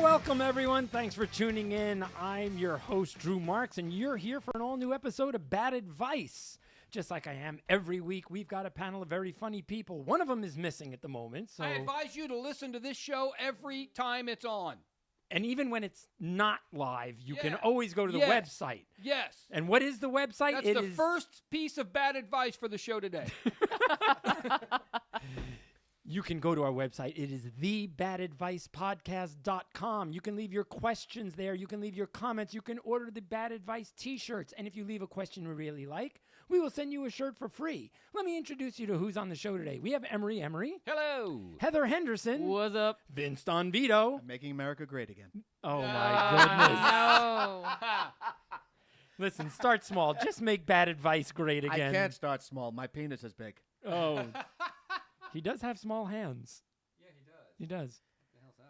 Welcome, everyone. Thanks for tuning in. I'm your host, Drew Marks, and you're here for an all-new episode of Bad Advice. Just like I am every week, we've got a panel of very funny people. One of them is missing at the moment. So I advise you to listen to this show every time it's on. And even when it's not live, you can always go to the website. Yes. And what is the website? That's the first piece of bad advice for the show today. You can go to our website. It is thebadadvicepodcast.com. You can leave your questions there. You can leave your comments. You can order the Bad Advice t-shirts. And if you leave a question we really like, we will send you a shirt for free. Let me introduce you to who's on the show today. We have Emery Emery. Hello. Heather Henderson. What's up? Vince DonVito. Making America great again. Oh, my goodness. No. Listen, start small. Just make Bad Advice great again. I can't start small. My penis is big. Oh. He does have small hands. Yeah, he does. He does. What the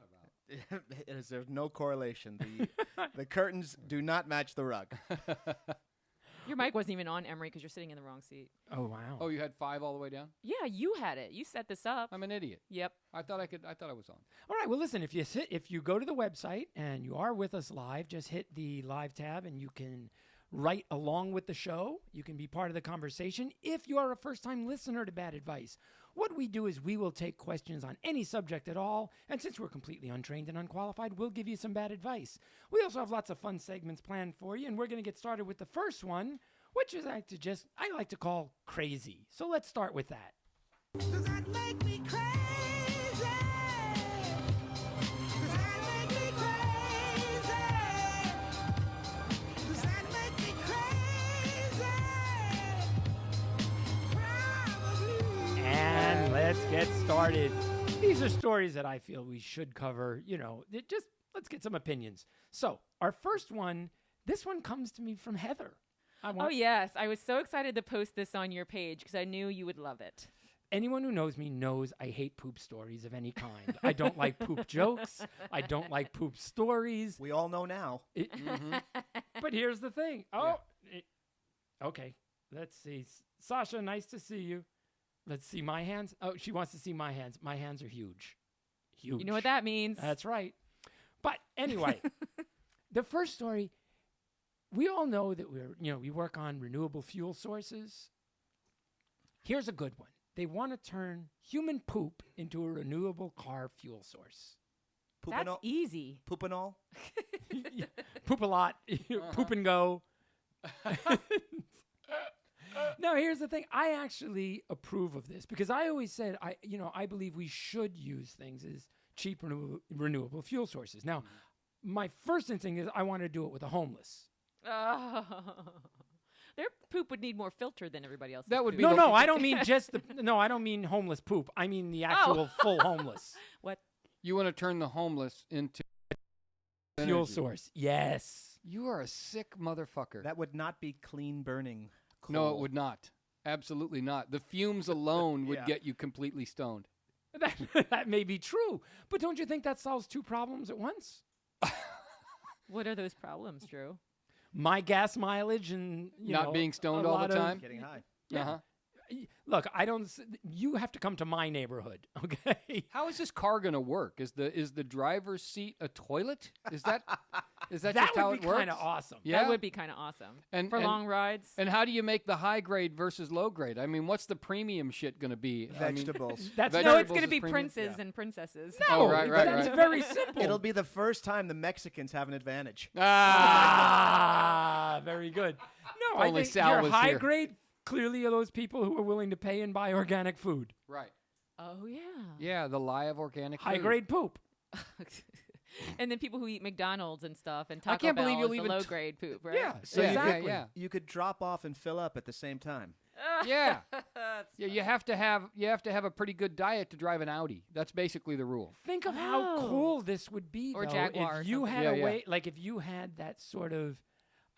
hell's that about? There's no correlation. The curtains do not match the rug. Your mic wasn't even on, Emery, because you're sitting in the wrong seat. Oh, wow. Oh, you had 5 all the way down? Yeah, you had it. You set this up. I'm an idiot. Yep. I thought I was on. All right. Well, listen, if you go to the website and you are with us live, just hit the live tab and you can write along with the show. You can be part of the conversation. If you are a first-time listener to Bad Advice, what we do is we will take questions on any subject at all, and since we're completely untrained and unqualified, we'll give you some bad advice. We also have lots of fun segments planned for you, and we're going to get started with the first one, which is I like to call crazy. So let's start with that. Does that make me crazy? Does that make me crazy? Does that make me crazy? Probably. And let's get started. These are stories that I feel we should cover. Let's get some opinions. So our first one, this one comes to me from Heather. Oh, yes. I was so excited to post this on your page because I knew you would love it. Anyone who knows me knows I hate poop stories of any kind. I don't like poop jokes. I don't like poop stories. We all know now. But here's the thing. Okay. Let's see. Sasha, nice to see you. Let's see my hands. Oh, she wants to see my hands. My hands are huge. Huge. You know what that means. That's right. But anyway, the first story, we all know that we work on renewable fuel sources. Here's a good one. They want to turn human poop into a renewable car fuel source. That's easy. Poop and all? Poop a lot. Poop and go. Now, here's the thing. I actually approve of this because I always said, I believe we should use things as cheap renewable fuel sources. Now, my first instinct is I want to do it with the homeless. Oh. Their poop would need more filter than everybody else's. That would poop. be No, I don't mean I don't mean homeless poop. I mean the actual full homeless. What? You want to turn the homeless into Fuel energy. source. Yes. You are a sick motherfucker. That would not be clean burning coal. No, it would not. Absolutely not. The fumes alone would get you completely stoned. That may be true. But don't you think that solves two problems at once? What are those problems, Drew? My gas mileage and Not being stoned a all lot the of- time? Getting high. Yeah. Uh-huh. Look, you have to come to my neighborhood, okay? How is this car going to work? Is the driver's seat a toilet? Is that just That how would it be works? kind of awesome. Yeah. That would be kind of awesome. And- for and- long rides. And how do you make the high grade versus low grade? I mean, what's the premium shit going to be? I mean, Vegetables. That's Veg- no, very, it's going to Vegetables be is premium? princes Yeah. and princesses. Oh, right, right, that's right. very simple. It'll be the first time the Mexicans have an advantage. Very good. No, Only I think Sal your was high here. grade clearly are those people who are willing to pay and buy organic food. Right. Oh, yeah. Yeah, the lie of organic High food. grade poop. And then people who eat McDonald's and stuff and Taco can't Bell believe you'll is the even low t- grade poop, right? Yeah, So Yeah, exactly. yeah, You could drop off and fill up at the same time. yeah. Yeah, you have to have a pretty good diet to drive an Audi. That's basically the rule. Think of how Oh. cool this would be, Or though, Jaguar or if you something. had Yeah, a yeah. way, like if you had that sort of,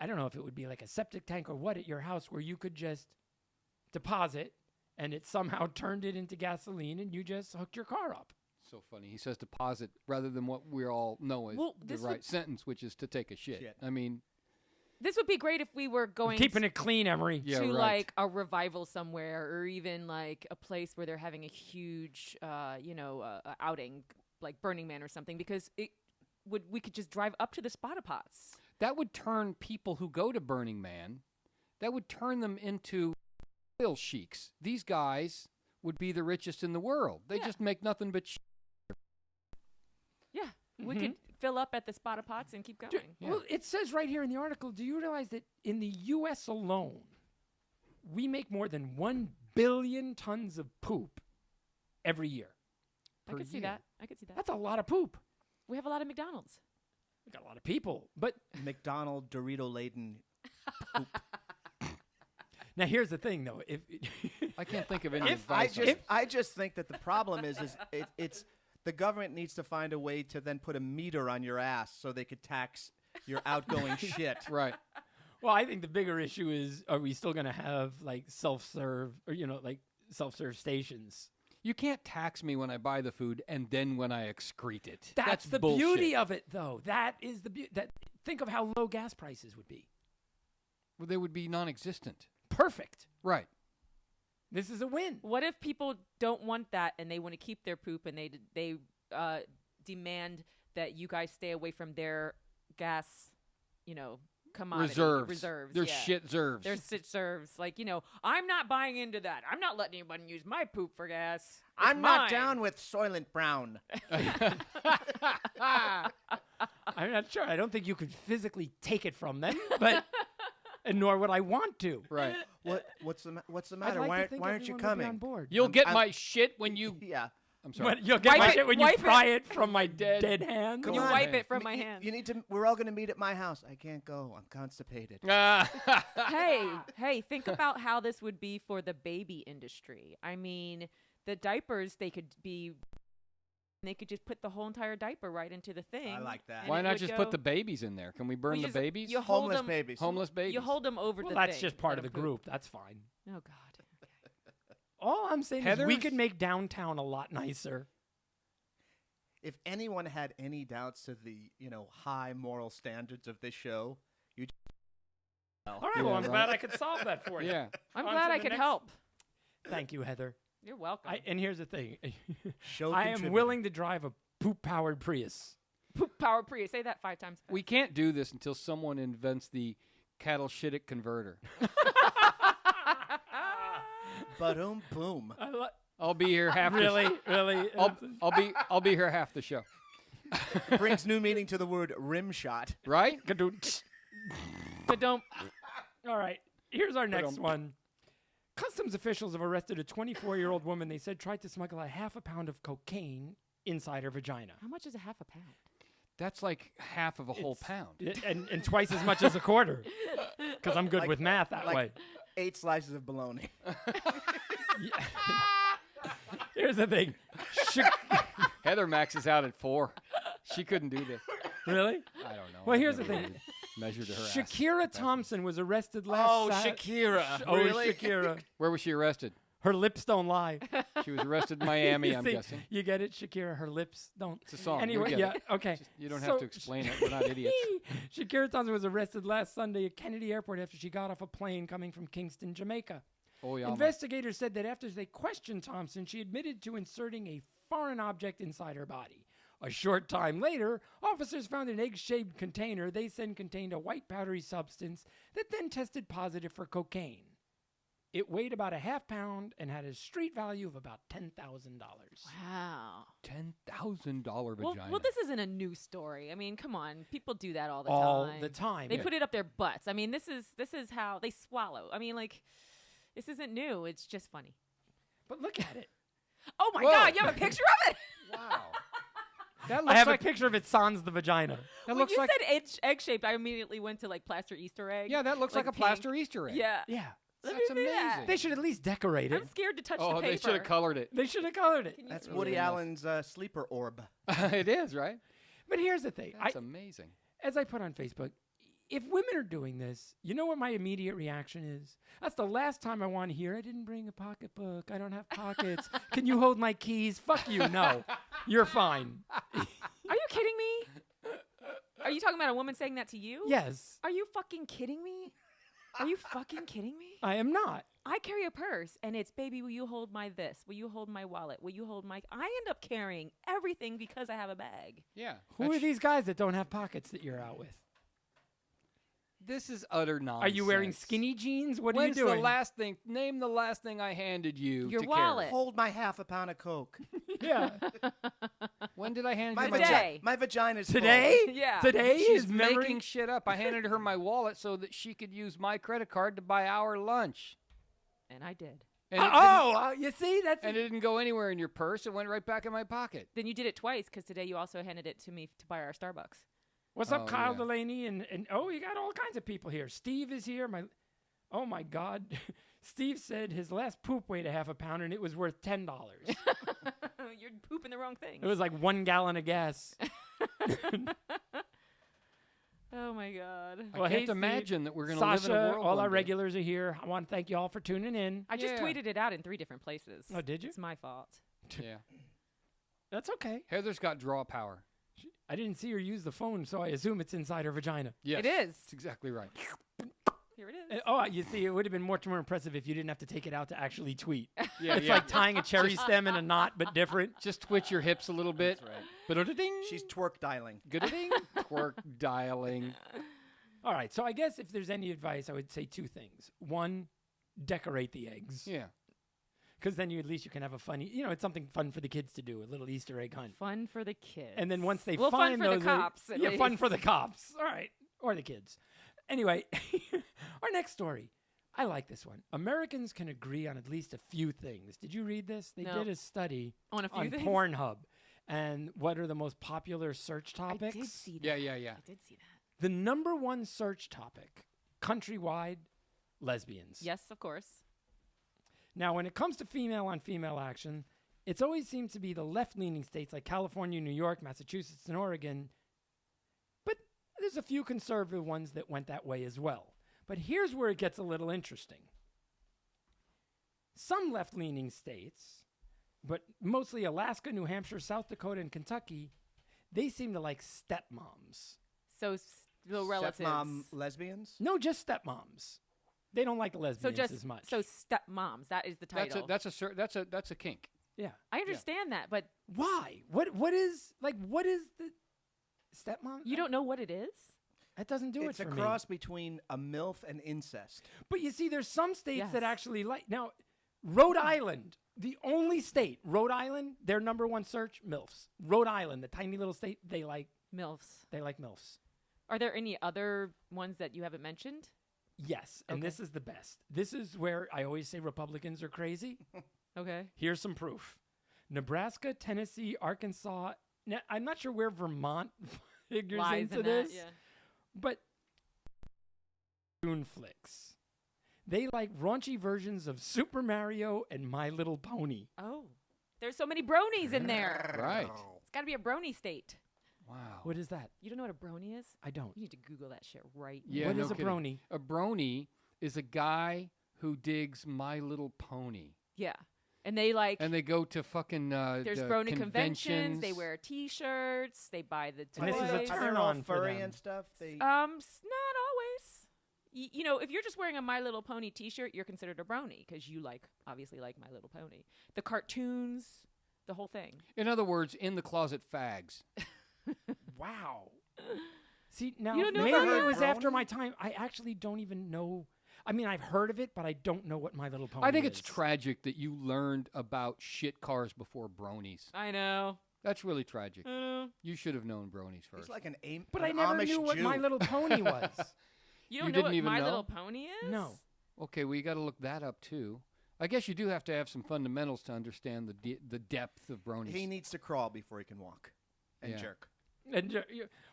I don't know if it would be like a septic tank or what at your house where you could just deposit and it somehow turned it into gasoline and you just hooked your car up. So funny. He says deposit rather than what we all know is Well, the this right would- sentence, which is to take a shit. Shit. I mean, This would be great if we were going Keeping it clean, Emery. Yeah, to right. like a revival somewhere, or even like a place where they're having a huge, outing, like Burning Man or something. Because we could just drive up to the spotter pots. That would turn people who go to Burning Man, that would turn them into oil sheiks. These guys would be the richest in the world. They just make nothing but Yeah, we could fill up at the spotter pots and keep going. Well, it says right here in the article, do you realize that in the U.S. alone, we make more than 1 billion tons of poop every year? I could see that. I could see that. That's a lot of poop. We have a lot of McDonald's. We got a lot of people. But McDonald Dorito-laden. now here's the thing, though. If I can't think of any I advice. just think that the problem is it's the government needs to find a way to then put a meter on your ass so they could tax your outgoing shit. Right. Well, I think the bigger issue is, are we still going to have like self-serve or, like self-serve stations? You can't tax me when I buy the food and then when I excrete it. That's the bullshit. beauty of it, though. That is the beauty. Think of how low gas prices would be. Well, they would be non-existent. Perfect. Right. This is a win. What if people don't want that and they want to keep their poop and they demand that you guys stay away from their gas, commodity reserves. They're shit reserves. They're shit reserves. Like, I'm not buying into that. I'm not letting anybody use my poop for gas. It's I'm not mine. down with Soylent Brown. I'm not sure. I don't think you could physically take it from them, but and nor would I want to. Right. What's the I'd matter? like to think Why aren't you everyone would be on coming? board. You'll get I'm- my shit when you... Yeah. I'm sorry. But you'll get my Wipe shit it- when you wipe it. pry it from my dead hand. Can Come you on. wipe it from my hand? You need to. We're all gonna meet at my house. I can't go. I'm constipated. Hey, think about how this would be for the baby industry. I mean, the diapers, they could just put the whole entire diaper right into the thing. I like that. and Why it not would just go- put the babies in there? Can we burn Well, the just- babies? you hold Homeless them, babies. Homeless babies. You hold them over Well, the that's thing. just part let of the 'em poop. group. That's fine. Oh, God. All I'm saying is we Heather's- could make downtown a lot nicer. If anyone had any doubts to the high moral standards of this show, you. All right, Yeah, well, I'm right. glad I could solve that for you. Yeah. I'm On glad to I the could next- help. Thank you, Heather. You're welcome. And here's the thing. Show I am contributor. willing to drive a poop-powered Prius. Poop power Prius. Say that 5 times fast. We can't do this until someone invents the cattle shittic converter. Boom, boom. I'll be here half Really? the Really? I'll be here half the show. Brings new meaning to the word rim shot. Right? But don't. All right. Here's our next Ba-dum. one. Customs officials have arrested a 24-year-old woman they said tried to smuggle a half a pound of cocaine inside her vagina. How much is a half a pound? That's like half of a whole It's- pound. And twice as much as a quarter. Because I'm good Like- with math that like- way. 8 slices of bologna. Here's the thing. Heather maxes out at 4. She couldn't do this. Really? I don't know. Well, I've here's the never thing. really measured her ass. Shakira Thompson was arrested last Shakira. Shakira. Where was she arrested? Her lips don't lie. She was arrested in Miami, You I'm see, guessing. You get it, Shakira? Her lips don't. It's a song. Anyway, You'll yeah, get it. okay. You don't So- have to explain it. We're not idiots. Shakira Thompson was arrested last Sunday at Kennedy Airport after she got off a plane coming from Kingston, Jamaica. Oh, yeah. Investigators said that after they questioned Thompson, she admitted to inserting a foreign object inside her body. A short time later, officers found an egg-shaped container they said contained a white powdery substance that then tested positive for cocaine. It weighed about a half pound and had a street value of about $10,000. Wow. $10,000 Well, vagina. well, this isn't a new story. I mean, come on. People do that all the All time. the time. They Yeah. put it up their butts. I mean, this is how they swallow. I mean, like, this isn't new. It's just funny. But look at it. Oh my Whoa. God! You have a picture of it. Wow. That I looks have like a picture of it sans the vagina. that When looks you like said egg shaped, I immediately went to like plaster Easter egg. yeah, that looks like, like a pink. plaster Easter egg. Yeah. Yeah. Let That's me see that. amazing. They should at least decorate it. I'm scared to touch the Oh, paper. they should have colored it. They should have colored it. Can you- That's Really Woody nice. Allen's sleeper orb. It is, right? But here's the thing. That's amazing. As I put on Facebook, if women are doing this, you know what my immediate reaction is? That's the last time I want to hear, I didn't bring a pocketbook. I don't have pockets. Can you hold my keys? Fuck you. No. You're fine. Are you kidding me? Are you talking about a woman saying that to you? Yes. Are you fucking kidding me? Are you fucking kidding me? I am not. I carry a purse, and it's, baby, will you hold my this? Will you hold my wallet? Will you hold my... I end up carrying everything because I have a bag. Yeah. Who are these guys that don't have pockets that you're out with? This is utter nonsense. Are you wearing skinny jeans? What When's are you doing? the last thing? Name the last thing I handed you. Your to wallet. Hold my half a pound of Coke. Yeah. Carry. When did I hand My, you my Today. my vagina's full. Today? Yeah. Today She's is memory. making shit up. I handed her my wallet so that she could use my credit card to buy our lunch. And I did. And You see, that's it didn't go anywhere in your purse. It went right back in my pocket. Then you did it twice because today you also handed it to me to buy our Starbucks. What's up, Oh, Kyle yeah. Delaney? And you got all kinds of people here. Steve is here. Oh my God. Steve said his last poop weighed a half a pound and it was worth $10. You're pooping the wrong thing. It was like 1 gallon of gas. Oh my God. I Well, hey, can't Steve, imagine that we're going to live Sasha, in a world. all one our day. regulars are here. I want to thank you all for tuning in. I just Yeah. tweeted it out in 3 different places. Oh, did you? It's my fault. Yeah. That's okay. Heather's got draw power. I didn't see her use the phone, so I assume it's inside her vagina. Yes. It is. That's exactly right. Here it is. You see, it would have been much more impressive if you didn't have to take it out to actually tweet. Yeah, It's yeah. like tying a cherry stem in a knot, but different. Just twitch your hips a little bit. That's right. Ba-da-da-ding. She's twerk dialing. Good-a-ding. Twerk dialing. All right, so I guess if there's any advice, I would say 2 things. 1, decorate the eggs. Yeah. Because then at least you can have a funny, it's something fun for the kids to do, a little Easter egg hunt. Fun for the kids. And then once they well, find fun for those, the cops. At yeah, fun least. for the cops. All right, or the kids. Anyway, our next story. I like this one. Americans can agree on at least a few things. Did you read this? They No. did a study On a few on things? Pornhub and what are the most popular search topics. I did see that. Yeah, yeah, yeah. I did see that. The number 1 search topic, countrywide, lesbians. Yes, of course. Now, when it comes to female on female action, it's always seemed to be the left-leaning states like California, New York, Massachusetts, and Oregon. But there's a few conservative ones that went that way as well. But here's where it gets a little interesting. Some left-leaning states, but mostly Alaska, New Hampshire, South Dakota, and Kentucky, they seem to like stepmoms. So the relatives. Stepmom lesbians? No, just stepmoms. They don't like lesbians as much. So stepmoms. That is the title. That's a kink. yeah. I understand that, but Why? What is the stepmom? you don't know what it is? That doesn't do It's it a for cross between a MILF and incest. But you see, there's some states that Yes. actually like. Now, Rhode Island, the only state, Rhode Island, their number 1 search, MILFs. Rhode Island, the tiny little state, they like MILFs. MILFs. Are there any other ones that you haven't mentioned? Yes, and Okay. this is the best. This is where I always say Republicans are crazy. Okay. Here's some proof. Nebraska, Tennessee, Arkansas. Now, I'm not sure where Vermont figures Lies into in this. that, yeah. But cartoon flicks. They like raunchy versions of Super Mario and My Little Pony. Oh. There's so many bronies in there. Right. It's got to be a brony state. Wow. What is that? You don't know what a brony is? I don't. You need to Google that shit right now. Yeah, What no is a kidding. brony? A brony is a guy who digs My Little Pony. Yeah. And they like, And they go to fucking there's brony conventions. They wear T-shirts. They buy the And this is a toys. turn Are they all on for furry them. and stuff? They Not always. You know, if you're just wearing a My Little Pony T-shirt, you're considered a brony because you obviously like My Little Pony. The cartoons, the whole thing. In other words, in the closet fags. Wow. See, now You don't know maybe about it that? was after my time. I actually don't even know. I mean, I've heard of it, but I don't know what My Little Pony I think is. it's tragic that you learned about shit cars before bronies. I know. That's really tragic. You should have known bronies first. He's like an But an I never Amish knew what Jew. My Little Pony was. You don't You know didn't what even My know? Little Pony is? No. Okay, well, you got to look that up too. I guess you do have to have some fundamentals to understand the depth of bronies. He needs to crawl before he can walk and Yeah. jerk. And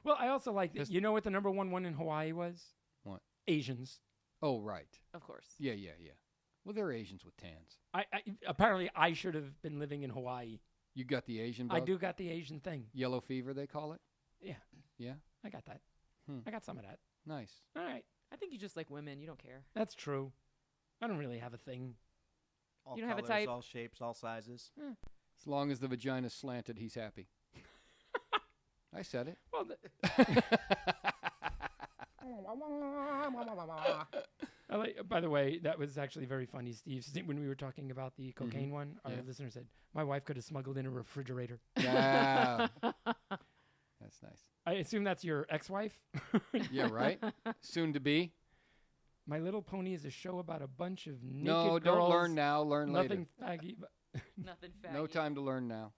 well, I also like that. Just- You know what the number one in Hawaii was? What? Asians. Oh, right. Of course. Yeah, yeah, yeah. Well, they're Asians with tans. I apparently I should have been living in Hawaii. You got the Asian I bug? do got the Asian thing. Yellow fever, they call it? Yeah, Yeah? I got that. Hmm. I got some of that. Nice. All right, I think you just like women. You don't care. that's true. I don't really have a thing. All You don't have a colors, type? all shapes, all sizes. As long as the vagina's slanted, he's happy. I said it. Well, By the way, that was actually very funny, Steve. When we were talking about the cocaine one, our Yeah. listener said, my wife could have smuggled in a refrigerator. Yeah. That's nice. I assume that's your ex-wife? Yeah, right? Soon to be. My Little Pony is a show about a bunch of naked No, girls. don't learn now. Learn later. Nothing faggy. But Nothing faggy. No time to learn now.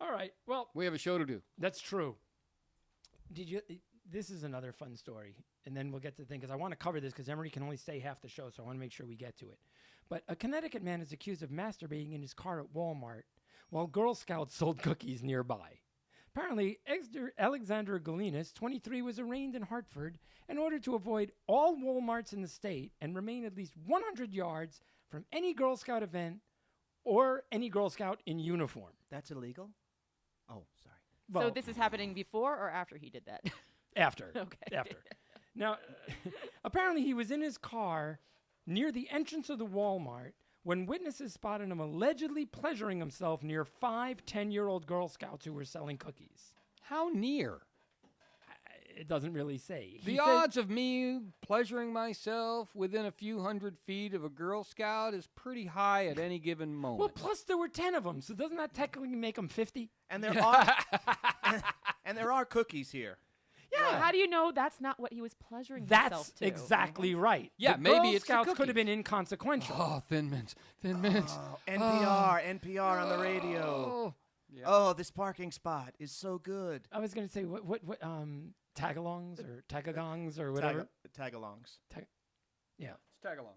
all right. Well, We have a show to do. that's true. This is another fun story, and then we'll get to the thing, because I want to cover this because Emery can only stay half the show, so I want to make sure we get to it. But a Connecticut man is accused of masturbating in his car at Walmart while Girl Scouts sold cookies nearby. Apparently, Alexander Galinas, 23, was arraigned in Hartford in order to avoid all Walmarts in the state and remain at least 100 yards from any Girl Scout event or any Girl Scout in uniform. That's illegal? Oh, sorry. Well, So this is happening before or after he did that? after. Okay. After. Now, apparently he was in his car near the entrance of the Walmart when witnesses spotted him allegedly pleasuring himself near 5 10-year-old Girl Scouts who were selling cookies. How near? It doesn't really say. He The said- odds of me pleasuring myself within a few hundred feet of a Girl Scout is pretty high at any given moment. Well, plus there were 10 of them, so doesn't that technically make them 50? And there are and there are cookies here. Yeah. How do you know that's not what he was pleasuring That's himself to? exactly right. Yeah, the maybe Girl it's the Scouts could have cookies. been inconsequential. Oh, Thin Mints. Thin Mints. Oh, NPR on the radio. Oh. Yeah. Oh, this parking spot is so good. I was going to say, what tagalongs or tagagongs or whatever. Tagalongs. Yeah. It's tag-alongs.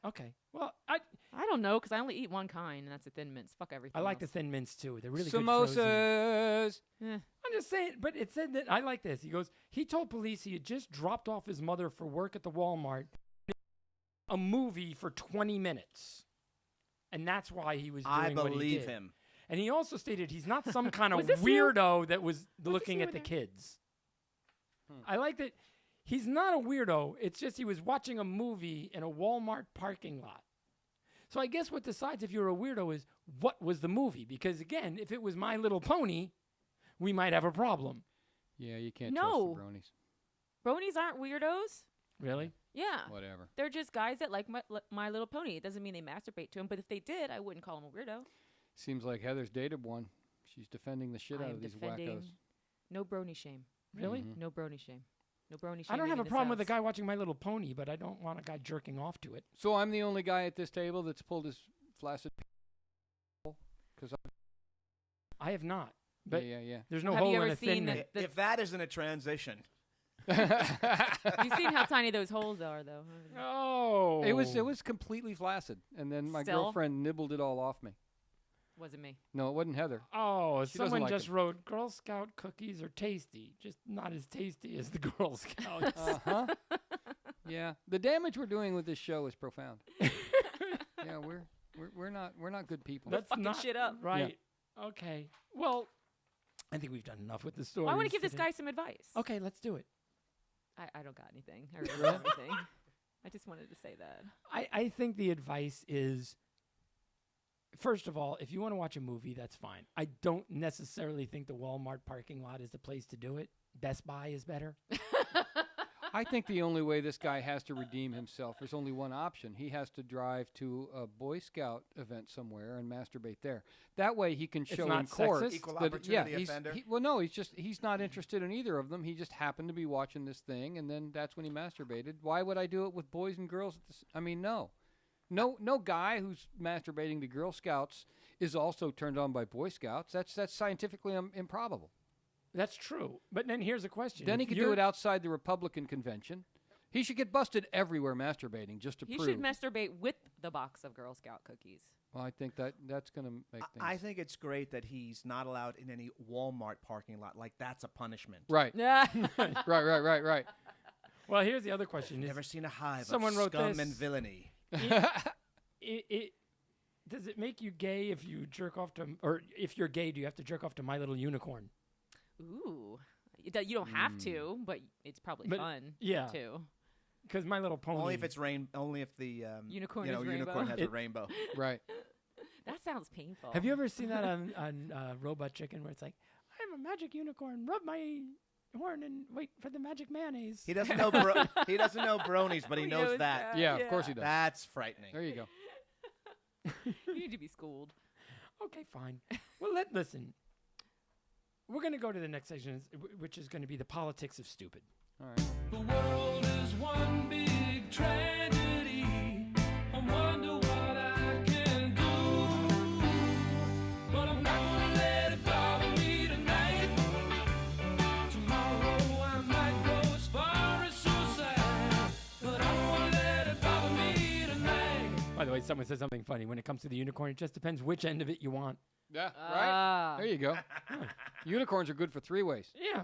Okay. Well, I don't know, because I only eat one kind, and that's the Thin Mints. Fuck everything I like the else. Thin Mints too. They're really good frozen. Samosas. Eh. I'm just saying, but it said that I like this. He goes, he told police he had just dropped off his mother for work at the Walmart, a movie for 20 minutes. And that's why he was doing I what he believe did. him. And he also stated he's not some kind of Was this you? weirdo that was looking you at in the there? kids. I like that he's not a weirdo. It's just he was watching a movie in a Walmart parking lot. So I guess what decides if you're a weirdo is what was the movie? Because again, if it was My Little Pony, we might have a problem. Yeah, you can't No. trust the bronies. Bronies aren't weirdos. Really? Yeah. Whatever. They're just guys that like My Little Pony. It doesn't mean they masturbate to him, but if they did, I wouldn't call him a weirdo. Seems like Heather's dated one. She's defending the shit I out am of these defending wackos. No brony shame. Really? Mhm. No brony shame. No brony shame. I don't have a problem with a guy watching My Little Pony, but I don't want a guy jerking off to it. So I'm the only guy at this table that's pulled his flaccid because I have not. But yeah. there's no Have you hole ever in a thin seen mint. the- If that isn't a transition. You've seen how tiny those holes are, though. haven't you? Oh. It was completely flaccid, and then my Still? girlfriend nibbled it all off me. Wasn't me. No, it wasn't Heather. Oh, She doesn't someone like just them. wrote Girl Scout cookies are tasty, just not as tasty as the Girl Scouts. Uh-huh. Yeah, the damage we're doing with this show is profound. Yeah, we're not good people. That's fucking not shit up. right. Okay. Well, I think we've done enough with the story. I want to give this guy some advice. Okay, let's do it. I don't got anything. I really don't have anything. I just wanted to say that. I think the advice is, first of all, if you want to watch a movie, that's fine. I don't necessarily think the Walmart parking lot is the place to do it. Best Buy is better. I think the only way this guy has to redeem himself, there's only one option. He has to drive to a Boy Scout event somewhere and masturbate there. That way he can show not in court sexist? Equal that opportunity he's, offender. well, no, he's not interested in either of them. He just happened to be watching this thing, and then that's when he masturbated. Why would I do it with boys and girls? I mean, no. No guy who's masturbating to Girl Scouts is also turned on by Boy Scouts. That's scientifically improbable. That's true. But then here's a question. Then he If could you're- do it outside the Republican convention. He should get busted everywhere masturbating just to He prove. should masturbate with the box of Girl Scout cookies. Well, I think that's going to make things I think it's great that he's not allowed in any Walmart parking lot. Like, that's a punishment. right. Yeah. right. Well, here's the other question. Is, Never seen a hive Someone of wrote scum this. and villainy. does it make you gay if you jerk off to, or if you're gay, do you have to jerk off to My Little Unicorn? Ooh. You don't have to, but it's probably But, fun. yeah. Too. Because My Little Pony. Only if it's only if the Unicorn you know, is rainbow. unicorn has a It- rainbow. Right. That sounds painful. Have you ever seen that on Robot Chicken where it's like, I'm a magic unicorn, rub my horn and wait for the magic mayonnaise. He doesn't know he doesn't know bronies, but he He knows knows that. that. Yeah, of course he does. That's frightening. There you go. You need to be schooled. Okay, fine. Well, listen. We're going to go to the next section, which is going to be the politics of stupid. All right. The world is one big tragedy. I wonder what I can do. But I'm not gonna let it bother me tonight. Tomorrow I might go as far as suicide. But I don't wanna let it bother me tonight. By the way, someone said something funny. When it comes to the unicorn, it just depends which end of it you want. Yeah, right? There you go. Unicorns are good for 3 ways. Yeah.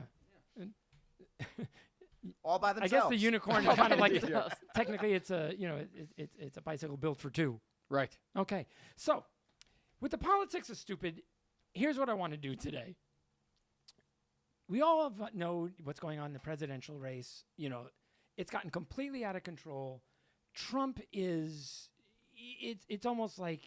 All by I themselves. guess the unicorn is kind of like, themselves. technically it's a, it's a bicycle built for 2. Right. Okay. So, with the politics of stupid, here's what I want to do today. We all know what's going on in the presidential race. It's gotten completely out of control. Trump is, it's almost like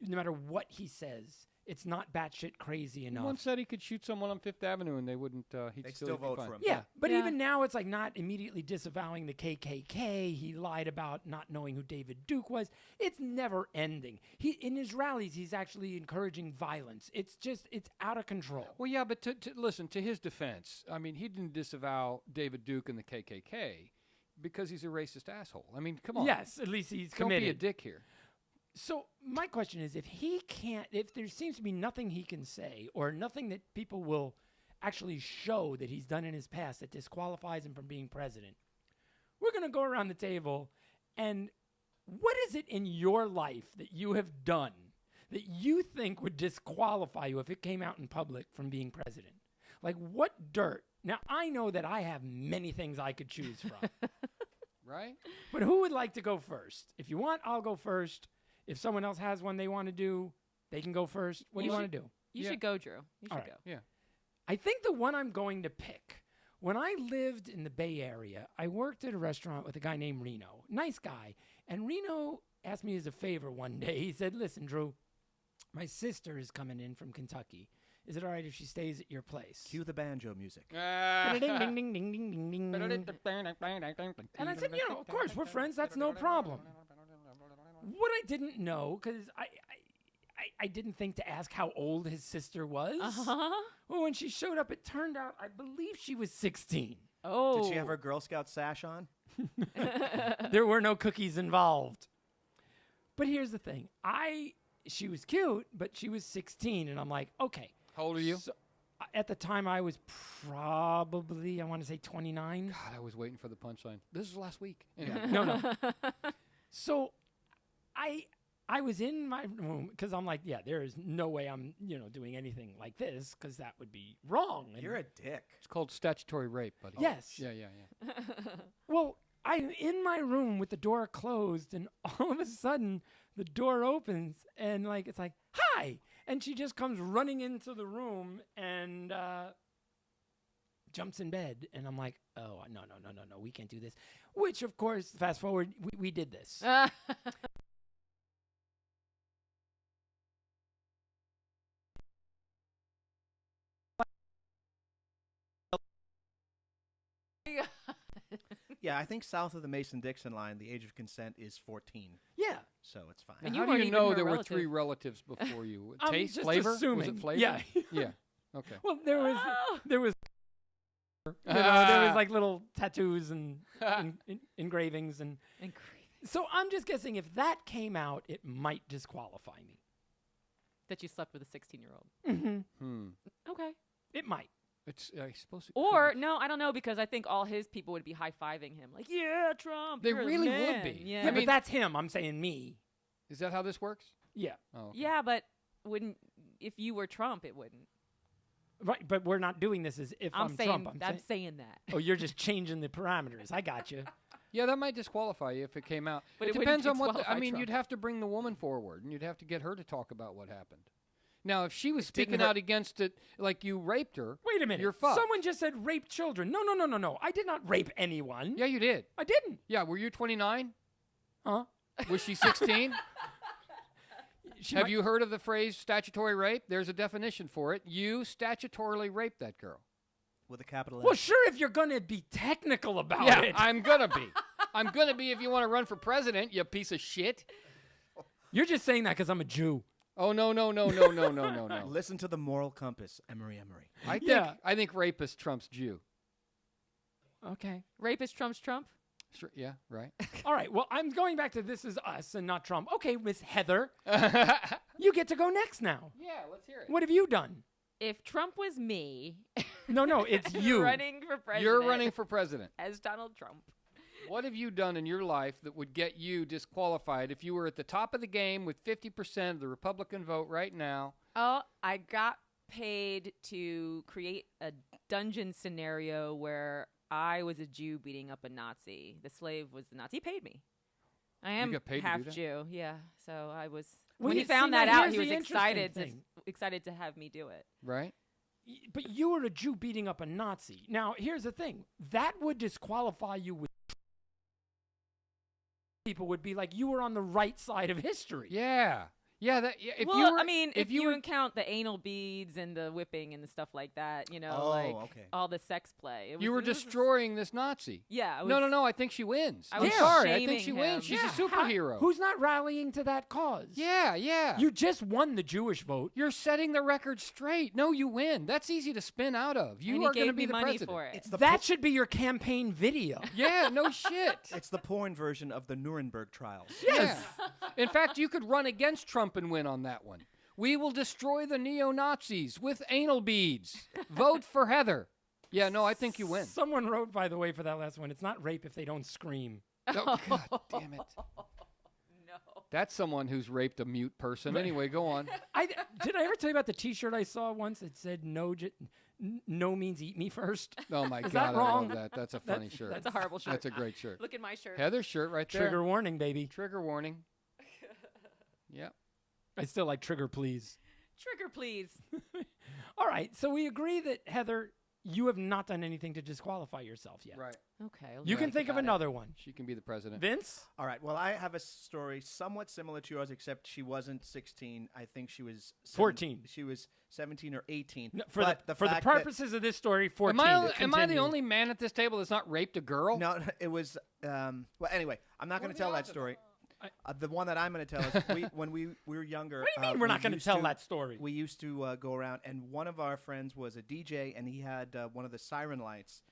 no matter what he says, it's not batshit crazy enough. Once said he could shoot someone on Fifth Avenue and they wouldn't. He'd They'd still still be vote fine. for him. Yeah, but Yeah. even now it's like not immediately disavowing the KKK. He lied about not knowing who David Duke was. It's never ending. In his rallies, he's actually encouraging violence. It's out of control. Well, yeah, but to listen, to his defense, I mean, he didn't disavow David Duke and the KKK because he's a racist asshole. I mean, come on. Yes, at least he's Don't be a committed. dick here. So my question is, if there seems to be nothing he can say or nothing that people will actually show that he's done in his past that disqualifies him from being president, we're going to go around the table and what is it in your life that you have done that you think would disqualify you if it came out in public from being president? Like what dirt? Now, I know that I have many things I could choose from, Right? but who would like to go first? If you want, I'll go first. If someone else has one they want to do, they can go first. What do you want to do? You Yeah. should go, Drew. You All should right. go. Yeah. I think the one I'm going to pick, when I lived in the Bay Area, I worked at a restaurant with a guy named Reno. Nice guy. And Reno asked me as a favor one day. He said, listen, Drew, my sister is coming in from Kentucky. Is it all right if she stays at your place? Cue the banjo music. Ding, ding, ding, ding, ding, ding, ding. And I said, of course, we're friends. That's no problem. What I didn't know, because I didn't think to ask how old his sister was. Uh-huh. Well, when she showed up, it turned out I believe she was 16. Oh. Did she have her Girl Scout sash on? There were no cookies involved. But here's the thing. She was cute, but she was 16. And I'm like, okay. How old are you? So, at the time, I was probably, I want to say 29. God, I was waiting for the punchline. This was last week. Anyway. No. So I was in my room because I'm like, yeah, there is no way I'm, doing anything like this because that would be wrong. And You're a dick. It's called statutory rape, buddy. Yes. Yeah. well, I'm in my room with the door closed, and all of a sudden the door opens, and it's like, hi, and she just comes running into the room and jumps in bed, and I'm like, oh no, we can't do this. Which, of course, fast forward, we did this. Yeah, I think south of the Mason-Dixon line, the age of consent is 14. Yeah. So it's fine. And How you do weren't you even know her there were relative. 3 relatives before you? I'm Taste, just flavor? Was assuming. it flavor? Yeah. Yeah. Okay. Well, there was Oh. there was like little tattoos and engravings, and so I'm just guessing if that came out, it might disqualify me. That you slept with a 16-year-old. Mm-hmm. Okay. It might. It's I suppose. It Or could. no, I don't know, because I think all his people would be high-fiving him, like, yeah, Trump. They you're the really would man." be. Yeah. Yeah, but that's him. I'm saying me. Is that how this works? Yeah. Oh. Okay. Yeah, but wouldn't if you were Trump, it wouldn't. Right, but we're not doing this as if I'm saying Trump. I'm saying that. Oh, you're just changing the parameters. I got you. Yeah, that might disqualify you if it came out. But it it wouldn't depends on what. I disqualify mean, Trump. you'd have to bring the woman forward, and you'd have to get her to talk about what happened. Now, if she was Didn't speaking her- out against it, like you raped her. Wait a minute. You're fucked. Someone just said rape children. No. I did not rape anyone. Yeah, you did. I didn't. Yeah, were you 29? Huh? Was she 16? She Have might- you heard of the phrase statutory rape? There's a definition for it. You statutorily raped that girl. with a capital S. Well, sure, if you're going to be technical about Yeah, it. I'm gonna be. I'm gonna be if you want to run for president, you piece of shit. You're just saying that because I'm a Jew. Oh no. Listen to the moral compass, Emery Emery. I think rapist trumps Jew. Okay. Rapist trumps Trump. Sure, yeah, right. All right. Well, I'm going back to This Is Us and not Trump. Okay, Miss Heather, you get to go next now. Yeah, let's hear it. What have you done? If Trump was me, No, it's you. running for president. You're running for president. as Donald Trump. What have you done in your life that would get you disqualified if you were at the top of the game with 50% of the Republican vote right now? Oh, I got paid to create a dungeon scenario where I was a Jew beating up a Nazi. The slave was the Nazi. He paid me. I am got paid to half do that? Jew. Yeah. So I was. Well, when you he found see, that now out, here's he was the interesting excited thing. excited to have me do it. Right? But you were a Jew beating up a Nazi. Now, here's the thing. That would disqualify you with people would be like, you were on the right side of history. Yeah. Yeah, if well, you were, I mean, if you were, count the anal beads and the whipping and the stuff like that, you know, Oh, like okay. all the sex play. It you were was- it was- destroying this Nazi. Yeah. it No, was- I think she wins. I I'm was sorry. I think shaming she him. wins. She's Yeah, a superhero. Who's not rallying to that cause? Yeah. You just won the Jewish vote. You're setting the record straight. No, you win. That's easy to spin out of. You and are he going to gave be me the money president. for it. It's the That should be your campaign video. Yeah, no shit. It's the porn version of the Nuremberg trials. Yeah. In fact, you could run against Trump and win on that one. We will destroy the neo-Nazis with anal beads. Vote for Heather. Yeah, no, I think you win. Someone wrote, by the way, for that last one, it's not rape if they don't scream. Oh, God damn it. No. That's someone who's raped a mute person. Anyway, go on. Did I ever tell you about the T-shirt I saw once that said no means eat me first? Oh, my Is God, that wrong? I love that. That's a funny shirt. That's a horrible shirt. That's a great shirt. Look at my shirt. Heather's shirt right there. Trigger warning, baby. Trigger warning. Yep. I still like trigger, please. Trigger, please. All right, so we agree that, Heather, you have not done anything to disqualify yourself yet. Right. Okay. You can think of about it. another one. She can be the president. Vince? All right. Well, I have a story somewhat similar to yours, except she wasn't 16. I think she was 14. She was 17 or 18. No, for But the fact that- purposes of this story, 14. Am I the Continue. only man at this table that's not raped a girl? No, it was. Well, anyway, I'm not going to are the tell that odds of story. The one that I'm going to tell is when we were younger. What do you mean we're not going to tell that story? We used to go around, and one of our friends was a DJ, and he had one of the siren lights.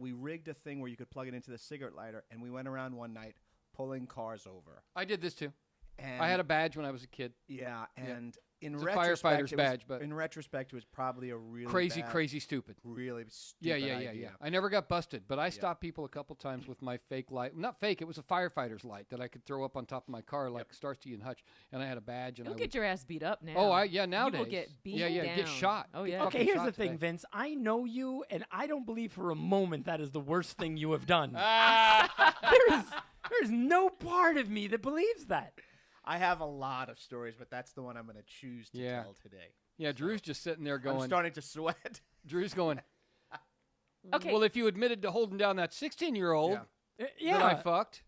We rigged a thing where you could plug it into the cigarette lighter, and we went around one night pulling cars over. I did this too. And I had a badge when I was a kid. yeah, and in It's a retrospect, firefighter's it was, badge, but- in retrospect, it was probably a really Crazy, bad, crazy stupid. really stupid Yeah. idea. I never got busted, but I stopped people a couple times with my fake light. Not fake, it was a firefighter's light that I could throw up on top of my car like Starsky and Hutch, and I had a badge. And You'll I get your ass beat up now. nowadays. You will get beat get down. shot. Oh, Get yeah. fucking Okay, here's shot the thing, today. Vince. I know you, and I don't believe for a moment that is the worst thing you have done. There's no part of me that believes that. I have a lot of stories, but that's the one I'm going to choose to Yeah. tell today. Yeah, Drew's just sitting there I'm going. starting to sweat. Drew's going. Okay. Well, if you admitted to holding down that 16-year-old Yeah, that I fucked.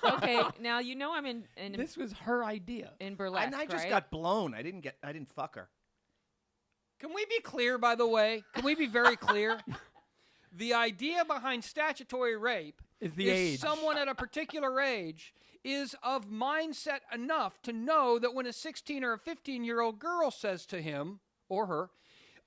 Okay. Now you know I'm in this was her idea. in burlesque. And I just right? got blown. I didn't fuck her. Can we be clear, by the way? Can we be very clear? The idea behind statutory rape Is the age. someone at a particular age is of mindset enough to know that when a 16 or a 15-year-old girl says to him or her,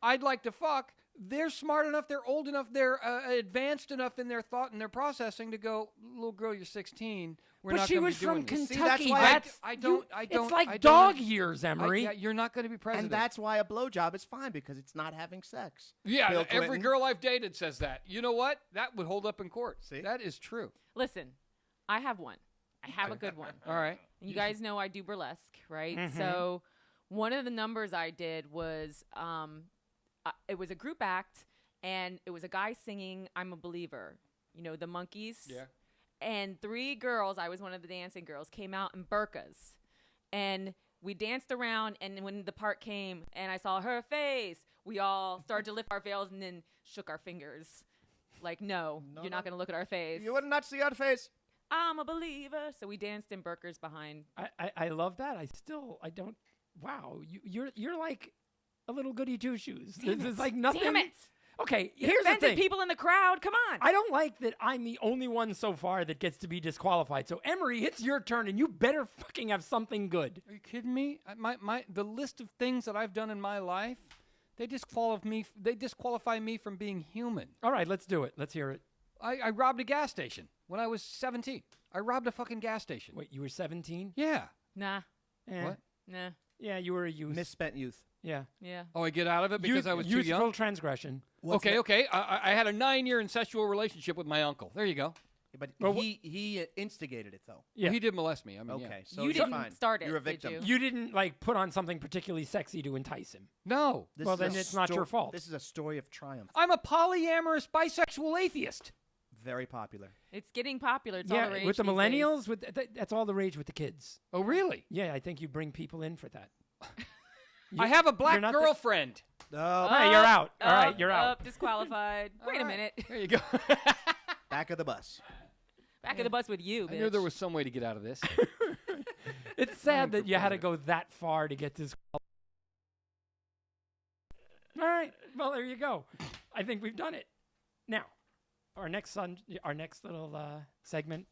I'd like to fuck, they're smart enough, they're old enough, they're advanced enough in their thought and their processing to go, little girl, you're 16. We're But not she gonna was be from doing this." See, Kentucky. that's why That's I don't. It's like I don't- dog years, I- Emery. yeah, you're not going to be president. And that's why a blowjob is fine, because it's not having sex. yeah. Bill Every Clinton. girl I've dated says that. You know what? That would hold up in court. See? That is true. Listen, I have one. I have a good one. All right. And you guys know I do burlesque, right? So one of the numbers I did was it was a group act, and it was a guy singing "I'm a Believer." You know, the Monkees. Yeah. And 3 girls, I was one of the dancing girls, came out in burqas. And we danced around, and when the part came and I saw her face, we all started to lift our veils and then shook our fingers. Like, no, you're not going to look at our face. You would not see our face. I'm a believer. So we danced in burqas behind. I love that. I don't. Wow, you're like a little goody two shoes. This is like nothing. Damn it! Okay, You here's the offended thing. people in the crowd. Come on. I don't like that I'm the only one so far that gets to be disqualified. So Emery, it's your turn, and you better fucking have something good. Are you kidding me? The list of things that I've done in my life, they disqualify me from being human. All right, let's do it. Let's hear it. I robbed a gas station when I was 17. I robbed a fucking gas station. Wait, you were 17? Yeah. Nah. Eh. What? Nah. Yeah, you were a youth. Misspent youth. Yeah. Yeah. Oh, I get out of it because I was too youthful young? transgression. Okay. I had a 9-year incestual relationship with my uncle. There you go. But Well, he instigated it though. Yeah. He did molest me. I mean, Okay, yeah. so You you're didn't fine. start it, You're a did victim. you? You didn't like put on something particularly sexy to entice him. No. This Well, is a then it's not your fault. This is a story of triumph. I'm a polyamorous bisexual atheist. Very popular. It's getting popular. It's all Yeah, the rage with the these days. millennials, that's all the rage with the kids. Oh, really? Yeah, I think you bring people in for that. I have a black not the- girlfriend. Oh, Hey, you're out. All right, you're out. Up, disqualified. Wait a All right. minute. There you go. back of the bus. Back of the bus with you, bitch. I knew there was some way to get out of this. It's sad that you had to go that far to get this. All right. Well, there you go. I think we've done it. Now, our next little segment.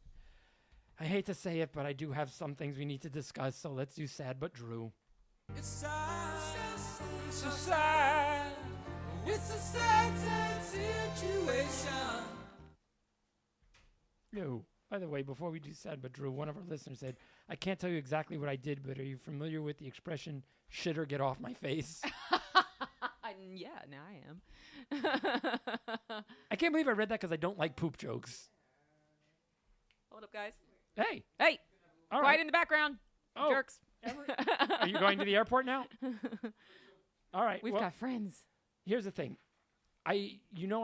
I hate to say it, but I do have some things we need to discuss. So let's do sad but Drew. It's sad, so sad. It's a sad, sad situation. Yo, by the way, before we do sad but Drew, one of our listeners said, "I can't tell you exactly what I did, but are you familiar with the expression "shit or get off my face"?" Yeah, now I am. I can't believe I read that because I don't like poop jokes. Hold up, guys. Hey, Hey, all quiet right. in the background. Oh. Jerks. Are you going to the airport now? All right. We've well, got friends. here's the thing. I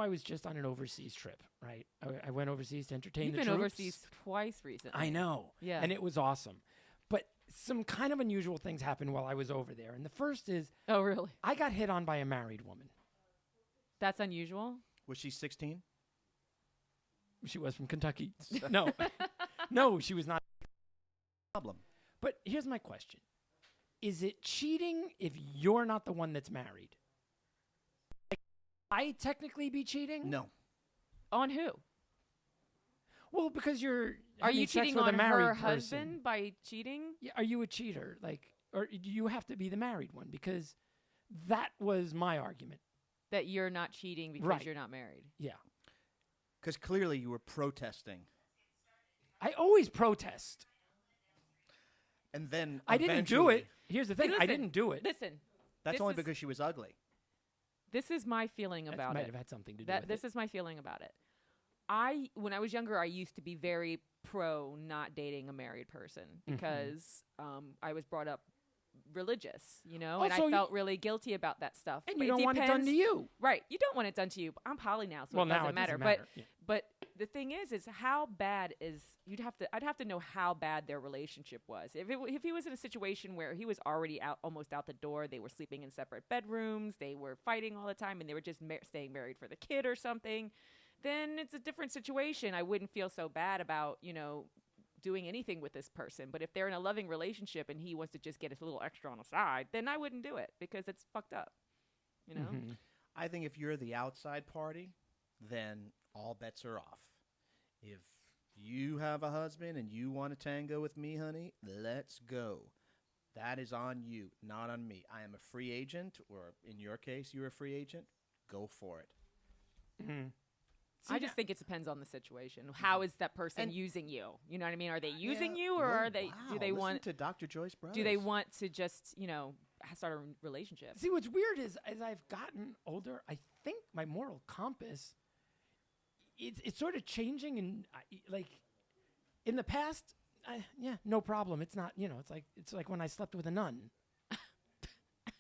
was just on an overseas trip, right? I went overseas to entertain You've the been troops. overseas twice recently. I know. Yeah. And it was awesome. But some kind of unusual things happened while I was over there. And the first is Oh, really? I got hit on by a married woman. That's unusual. Was she 16? She was from Kentucky. No. No, she was not. Problem. But here's my question. Is it cheating if you're not the one that's married? Like, I technically be cheating? No. On who? Well, because you're Are having you sex cheating with a on married her person. husband by cheating? Yeah, are you a cheater? Like, or do you have to be the married one? Because that was my argument. That you're not cheating because Right. you're not married. Yeah. Because clearly you were protesting. I always protest. And then I didn't do it. eventually- Here's the thing. I Listen, didn't do it. Listen, That's this only is- because she was ugly. this is my feeling That about might it. have had something to do That with this it. is my feeling about it. When I was younger, I used to be very pro not dating a married person because I was brought up religious, and Also, I felt really guilty about that stuff. And But you it don't want it done to depends- you. Right. You don't want it done to you. I'm poly now, so Well, it now doesn't it matter. doesn't matter. Yeah. But the thing is how bad is I'd have to know how bad their relationship was. If he was in a situation where he was already almost out the door, they were sleeping in separate bedrooms, they were fighting all the time, and they were just staying married for the kid or something, then it's a different situation. I wouldn't feel so bad about doing anything with this person. But if they're in a loving relationship and he wants to just get a little extra on the side, then I wouldn't do it because it's fucked up. Mhm. I think if you're the outside party, then all bets are off. If you have a husband and you want to tango with me, honey, let's go. That is on you, not on me. I am a free agent, or in your case, you're a free agent. Go for it. Mhm. I just think it depends on the situation. How is that person And- using you? You know what I mean? Are they using Yeah. you, or Oh, are they? wow. Do they Listen want? to Dr. Joyce Brothers? Do they want to just start a relationship? See, what's weird is as I've gotten older, I think my moral compass, it's sort of changing. And like in the past, no problem. It's not, it's like when I slept with a nun.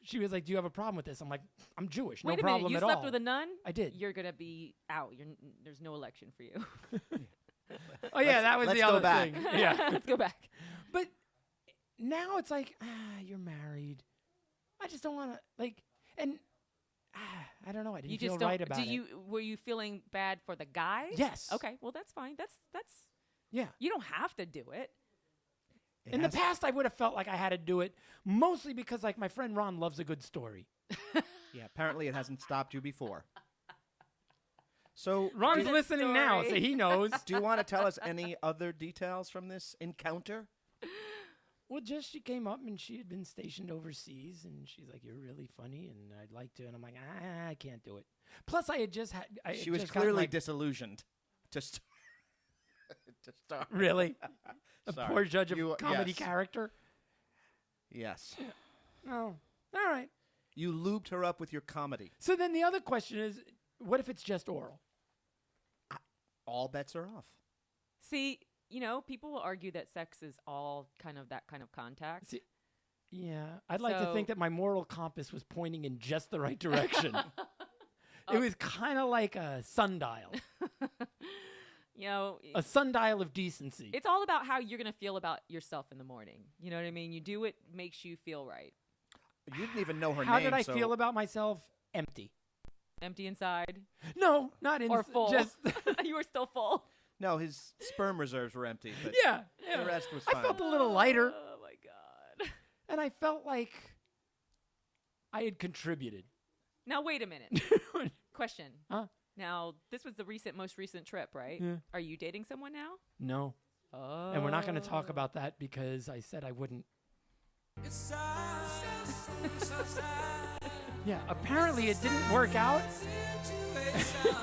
She was like, "Do you have a problem with this?" I'm like, "I'm Jewish, no Wait a problem minute. You at slept all." with a nun? I did. You're gonna be out. There's no election for you. Oh yeah, that was let's the go other back. thing. Yeah, Let's go back. but now it's like, you're married. I just don't want to and I don't know. I didn't You feel just don't. right about it. Were you feeling bad for the guy? Yes. Okay. Well, that's fine. That's. Yeah. You don't have to do it. It In the has- past, I would have felt like I had to do it, mostly because my friend Ron loves a good story. Yeah, apparently it hasn't stopped you before. So, Ron's Good listening now, so story. he knows. do you want to tell us any other details from this encounter? Well, just she came up and she had been stationed overseas, and she's like, "You're really funny, and I'd like to." And I'm like, I can't do it. Plus, I had just had. She was clearly disillusioned to start. To start. really a Sorry. poor judge of You- comedy yes. character. Yes. Oh, all right. You lubed her up with your comedy. So then the other question is, what if it's just oral? All bets are off. See, people will argue that sex is all kind of that kind of contact. See, yeah, I'd like to think So- that my moral compass was pointing in just the right direction. It was kind of like a sundial, a sundial of decency. It's all about how you're going to feel about yourself in the morning. You know what I mean? You do what makes you feel right. You didn't even know her How name. did I so feel about myself? Empty. Empty inside No, not in or full. Just You were still full. No, his sperm reserves were empty. But yeah. the rest was I fine. felt a little lighter, Oh my god. and I felt like I had contributed. Now wait a minute. Question. Huh? Now this was the most recent trip, right? Yeah. Are you dating someone now? No, Oh. and we're not going to talk about that because I said I wouldn't. It's sad, so sad. Yeah, apparently it didn't work out. Situation.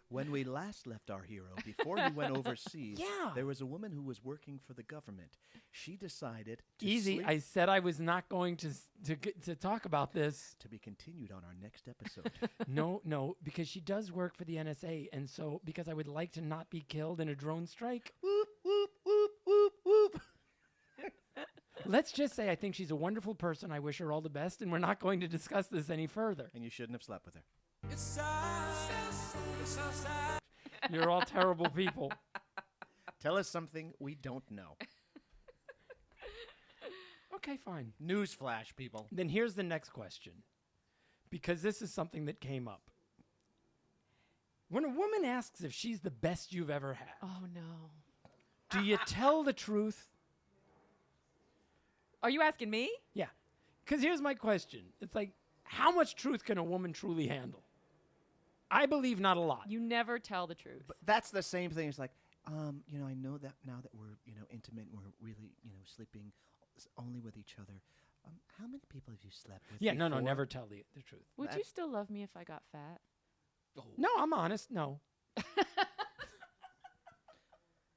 When we last left our hero, before he went overseas, Yeah. there was a woman who was working for the government. She decided to Easy. sleep- I said I was not going to talk about this. to be continued on our next episode. No, because she does work for the NSA, and so because I would like to not be killed in a drone strike. Whoop, whoop, whoop, whoop, whoop. Let's just say I think she's a wonderful person. I wish her all the best, and we're not going to discuss this any further. And you shouldn't have slept with her. It's sad, so sad. You're all terrible people. Tell us something we don't know. Okay, fine. Newsflash, people. Then here's the next question, because this is something that came up. When a woman asks if she's the best you've ever had, Oh no. do you tell the truth? Are you asking me? Yeah. Because here's my question. It's like, how much truth can a woman truly handle? I believe not a lot. You never tell the truth. But that's the same thing. It's like, I know that now that we're, intimate, we're really, sleeping only with each other. How many people have you slept with? Yeah, no, before? never tell the truth. Would you That- still love me if I got fat? No, I'm honest. No.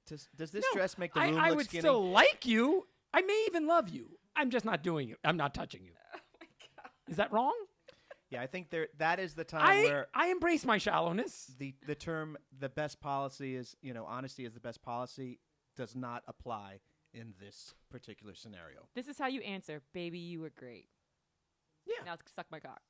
Does this No, dress make the room I look would skinny? still like you. I may even love you. I'm just not doing it. I'm not touching you. Oh my god. Is that wrong? Yeah, I think that is the time where I embrace my shallowness. the term "the best policy is," honesty is the best policy does not apply in this particular scenario. This is how you answer, baby, you were great. Yeah. Now suck my cock.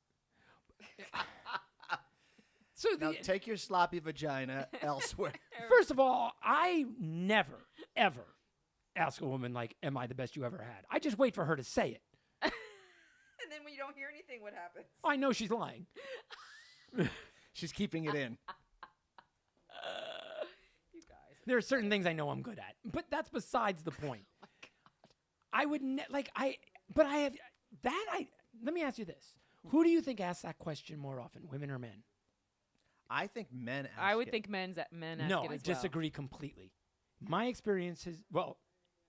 So Now take your sloppy vagina elsewhere. first of all, I never, ever ask a woman, like, am I the best you ever had? I just wait for her to say it. And then when you don't hear anything, what happens? I know she's lying. She's keeping it in. You guys. There are certain things I know I'm good at, but that's besides the point. I would let me ask you this. Who do you think asks that question more often, women or men? I think men. Ask I would it. think men ask No, it I as well. disagree completely. My experience is, well,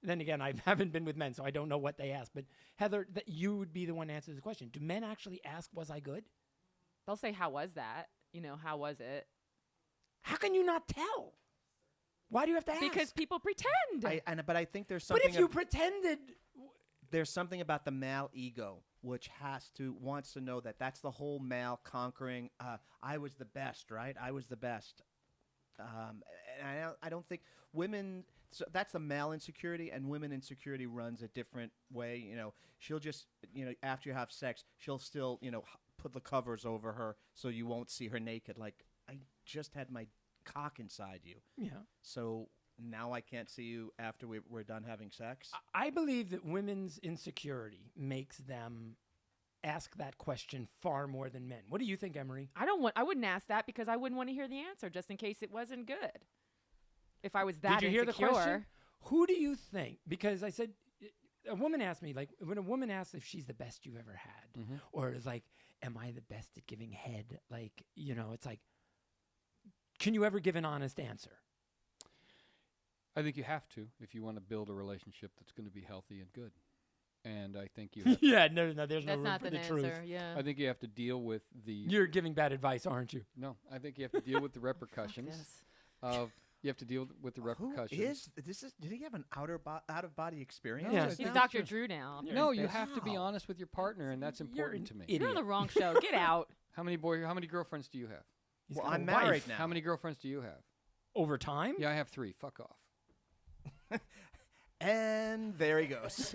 then again, I haven't been with men, so I don't know what they ask. But Heather, that you would be the one to answer the question. Do men actually ask, was I good? They'll say, how was that? How was it? How can you not tell? Why do you have to ask? Because people pretend. But I think there's but something. if you pretended, There's something about the male ego which wants to know that that's the whole male conquering. I was the best, right? I was the best. And I don't think women. So that's the male insecurity, and women insecurity runs a different way. She'll just after you have sex, she'll still put the covers over her so you won't see her naked. Like, I just had my cock inside you, yeah. so now I can't see you after we're done having sex. I believe that women's insecurity makes them ask that question far more than men. What do you think, Emery? I wouldn't ask that because I wouldn't want to hear the answer just in case it wasn't good. If I was that Did you hear insecure. the question? Who do you think? Because I said, a woman asked me, like, when a woman asks if she's the best you've ever had, or it's like, am I the best at giving head? Like, it's like, can you ever give an honest answer? I think you have to if you want to build a relationship that's going to be healthy and good. And I think you have, Yeah, no, there's no That's room not for the the answer. truth. Yeah. I think you have to deal with the You're giving bad advice, aren't you? no. I think you have to deal with the repercussions Yes. of you have to deal with the Who repercussions. is this? Did he have an out of body experience? Yeah. just He's now? Dr. Drew now. No, He's you bitch. have to be Wow. honest with your partner, and that's You're important an to me. idiot. You're on the wrong show. Get out. How many girlfriends do you have? He's Well, got a I'm married wife. now. How many girlfriends do you have? Over time? Yeah, I have 3. Fuck off. And there he goes.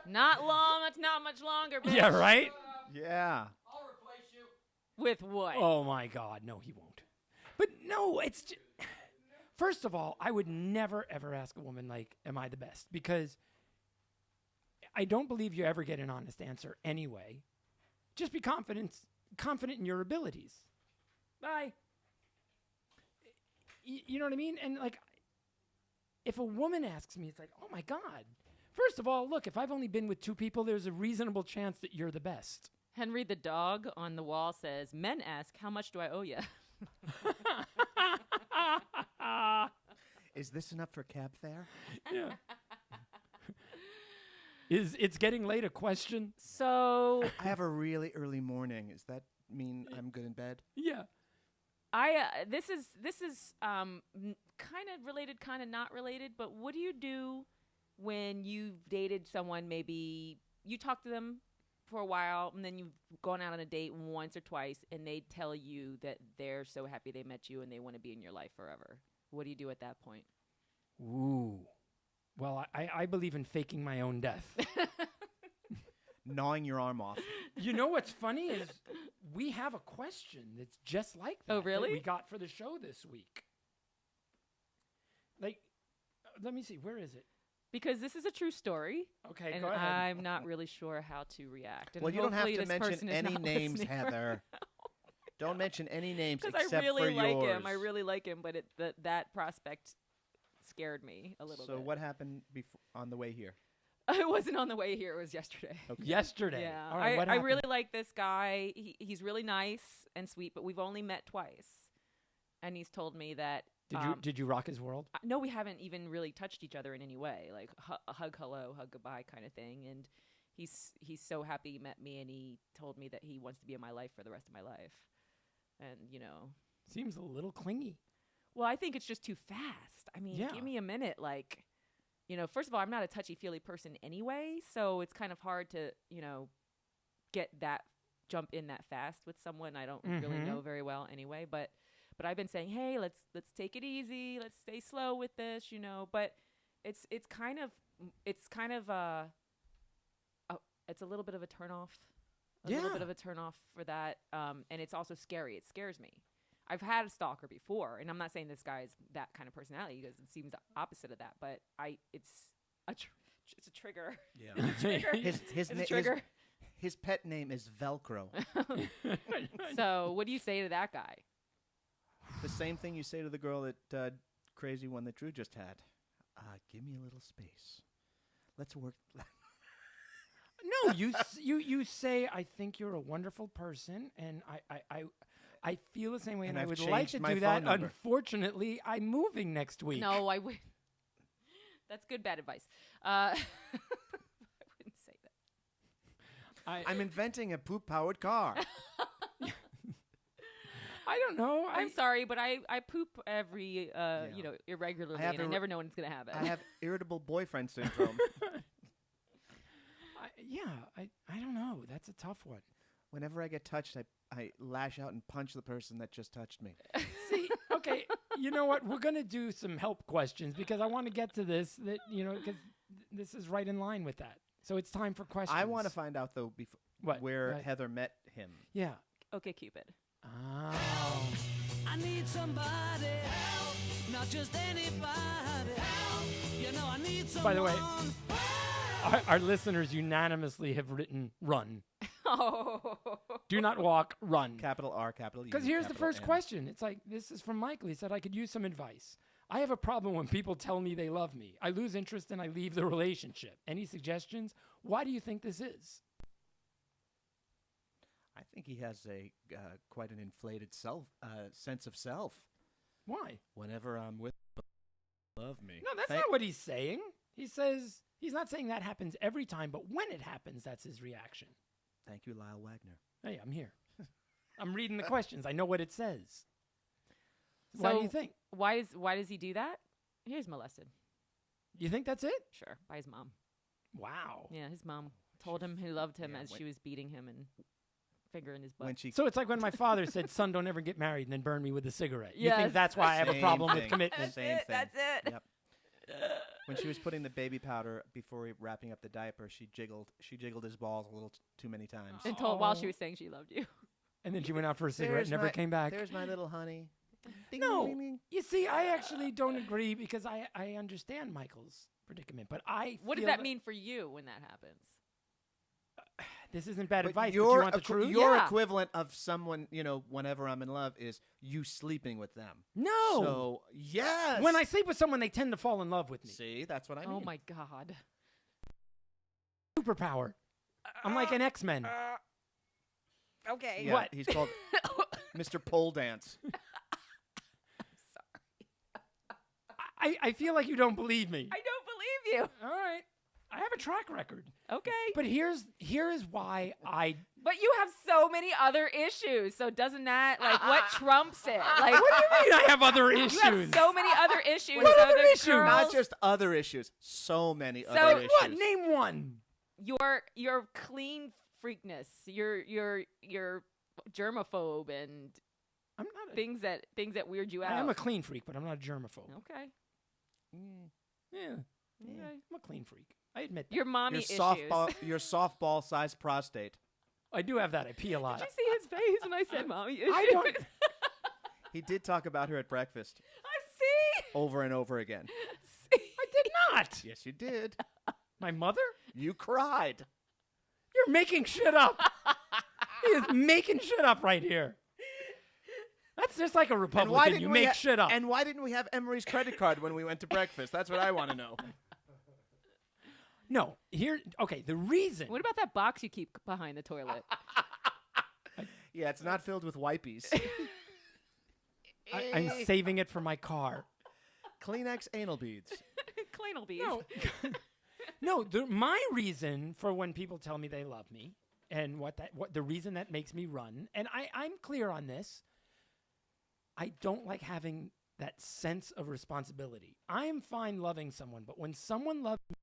Not long. It's not much longer, bitch. Yeah, right? Yeah. With what? Oh my God, no, he won't. But no, it's just, first of all, I would never ever ask a woman like, "Am I the best?" Because I don't believe you ever get an honest answer anyway. Just be confident in your abilities. Bye. You know what I mean? And like, if a woman asks me, it's like, "Oh my God." First of all, look, if I've only been with 2 people, there's a reasonable chance that you're the best. Henry the dog on the wall says, "Men ask, how much do I owe you?" Is this enough for cab fare? Yeah. Is it's getting late a question? So I have a really early morning. Does that mean I'm good in bed? Yeah. this is kind of related, kind of not related. But what do you do when you've dated someone? Maybe you talk to them for a while, and then you've gone out on a date once or twice, and they tell you that they're so happy they met you and they want to be in your life forever. What do you do at that point? Ooh. Well, I believe in faking my own death. Gnawing your arm off. You know what's funny is we have a question that's just like that. Oh, that really? we got for the show this week. Like, let me see. Where is it? Because this is a true story, Okay, and go ahead. I'm not really sure how to react. And Well, you don't have hopefully to this mention person is any not names, listening right Heather. Don't mention any names Because except I really for like yours. him. I really like him, but that prospect scared me a little So bit. what happened on the way here? It wasn't on the way here. It was yesterday. Okay. Yesterday. Yeah, All right, what I really happened? like this guy. He's really nice and sweet, but we've only met twice, and he's told me that. Did you rock his world? No, we haven't even really touched each other in any way, like a hug, hello, hug, goodbye kind of thing. And he's so happy he met me, and he told me that he wants to be in my life for the rest of my life. And Seems a little clingy. well, I think it's just too fast. I mean, Yeah. give me a minute. Like, first of all, I'm not a touchy-feely person anyway, so it's kind of hard to, jump in that fast with someone I don't really Mhm. know very well anyway. But I've been saying, hey, let's take it easy. Let's stay slow with this, But it's kind of it's a little bit of a turnoff. A little bit Yeah. of a turnoff for that. And it's also scary. It scares me. I've had a stalker before, and I'm not saying this guy is that kind of personality because it seems the opposite of that. But it's a trigger. Yeah. Trigger. his It's a na- trigger. his pet name is Velcro. So what do you say to that guy? The same thing you say to the girl that crazy one that Drew just had. Give me a little space. Let's work. No, you say I think you're a wonderful person, and I feel the same way, and I I've would like changed to my do phone that. number. Unfortunately, I'm moving next week. No, I would. That's good bad advice. I wouldn't say that. I'm inventing a poop-powered car. I don't know. I'm sorry, but I poop every Yeah. irregularly, I have and I a- never know when it's gonna happen. I have irritable boyfriend syndrome. I don't know. That's a tough one. Whenever I get touched, I lash out and punch the person that just touched me. See, okay, you know what? We're gonna do some help questions because I want to get to this. Because this is right in line with that. So it's time for questions. I want to find out though What? where Right. Heather met him. Yeah. Okay, Cupid. Oh. I need somebody help, not just anybody help. I need someone. By the way, our listeners unanimously have written "run." Oh. Do not walk. Run. Capital R, capital U. Because here's the capital first N. question. It's like, this is from Michael. He said, I could use some advice. I have a problem when people tell me they love me. I lose interest and I leave the relationship. Any suggestions? Why do you think this is? I think he has a quite an inflated sense of self. Why? Whenever I'm with, love me. No, that's not what he's saying. He says he's not saying that happens every time, but when it happens, that's his reaction. Thank you, Lyle Wagner. Hey, I'm here. I'm reading the questions. I know what it says. Why do you think? Why does he do that? He was molested. You think that's it? Sure, by his mom. Wow. Yeah, his mom told him he loved him as she was beating him and fingering his butt. So it's like when my father said, "Son, don't ever get married," and then burn me with a cigarette. You Yes. think that's why I have a Same problem with thing. commitment? Same thing. That's it. Yep. When she was putting the baby powder before wrapping up the diaper, she jiggled his balls a little too many times. And told while she was saying she loved you. And then she went out for a cigarette and never came back. There's my little honey. Ding, No, ding, ding. you see, I actually don't agree because I understand Michael's predicament, but What does feel that mean for you when that happens? This isn't bad But advice. But you your want the truth? your Yeah. equivalent of someone, whenever I'm in love, is you sleeping with them. No. So yes. When I sleep with someone, they tend to fall in love with me. see, that's what I mean. Oh my God. Superpower. I'm like an X-Men. Okay. Yeah, What? he's called Mr. Pole Dance. I feel like you don't believe me. I don't believe you. All right. I have a track record. Okay. But here is why I. But you have so many other issues. So doesn't that what trumps it? Like What do you mean I have other issues? you have so many other issues. What so other the issues? girls- Not just other issues, so many other So issues. What? Name one. your clean freakness, your germaphobe and I'm not. things that weird you out. I am a clean freak, but I'm not a germaphobe. Okay. Yeah. Okay. I'm a clean freak. I admit that. Your mommy Your issues. your softball-sized prostate. I do have that. I pee a lot. Did you see his face when I said mommy issues? I don't. He did talk about her at breakfast I see. over and over again. See. I did not. Yes, you did. My mother? You cried. You're making shit up. He is making shit up right here. That's just like a And Republican. You make shit up. And why didn't we have Emery's credit card when we went to breakfast? That's what I want to know. No, here. Okay, the reason. What about that box you keep behind the toilet? Yeah, it's not filled with wipies. I'm saving it for my car. Kleenex anal beads. Clean'll be. No, no. My reason for when people tell me they love me, and what the reason that makes me run, and I'm clear on this. I don't like having that sense of responsibility. I am fine loving someone, but when someone loves me,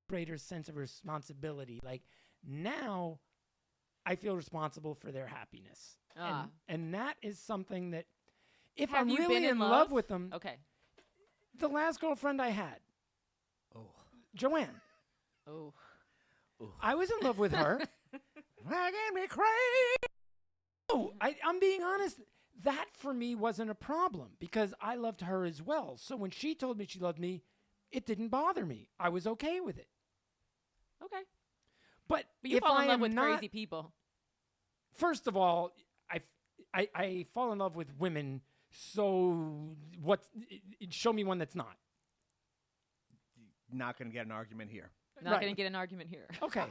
greater sense of responsibility, like now, I feel responsible for their happiness, and that is something that if Have I'm you really been in love love with them, Okay. the last girlfriend I had, Joanne. Oh. I was in love with her. Dragging me crazy. Oh, I'm being honest. That for me wasn't a problem because I loved her as well. So when she told me she loved me, it didn't bother me. I was okay with it. Okay. But you if fall I in love am with not, crazy people. First of all, I fall in love with women. So show me one that's not. Not going to get an argument here. Not Right. going to get an argument here. Okay.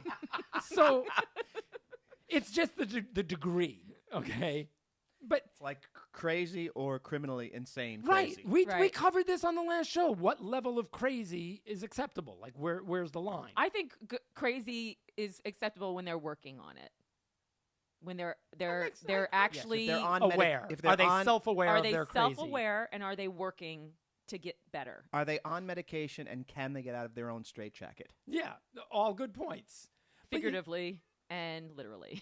So it's just the degree. Okay. But It's like crazy or criminally insane right, crazy. we Right. covered this on the last show. What level of crazy is acceptable? Like where's the line? I think crazy is acceptable when they're working on it. When they're makes sense. they're actually they're on aware. if they're Are they on, self-aware are of they their crazy? self-aware and are they working to get better? Are they on medication and can they get out of their own straitjacket? Yeah, all good points. But you- Figuratively and literally.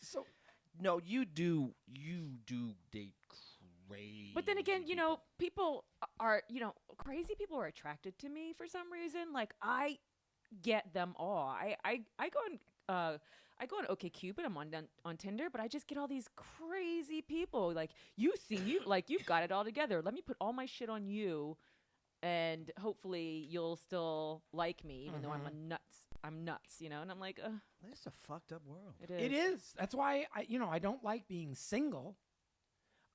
So No, you do date crazy. But then again, people are, crazy people are attracted to me for some reason. Like I get them all. I go on OkCupid. I'm on Tinder, but I just get all these crazy people. Like you've got it all together. Let me put all my shit on you, and hopefully you'll still like me, even though I'm nuts. And I'm like, That's a fucked up world. it is. That's why I don't like being single.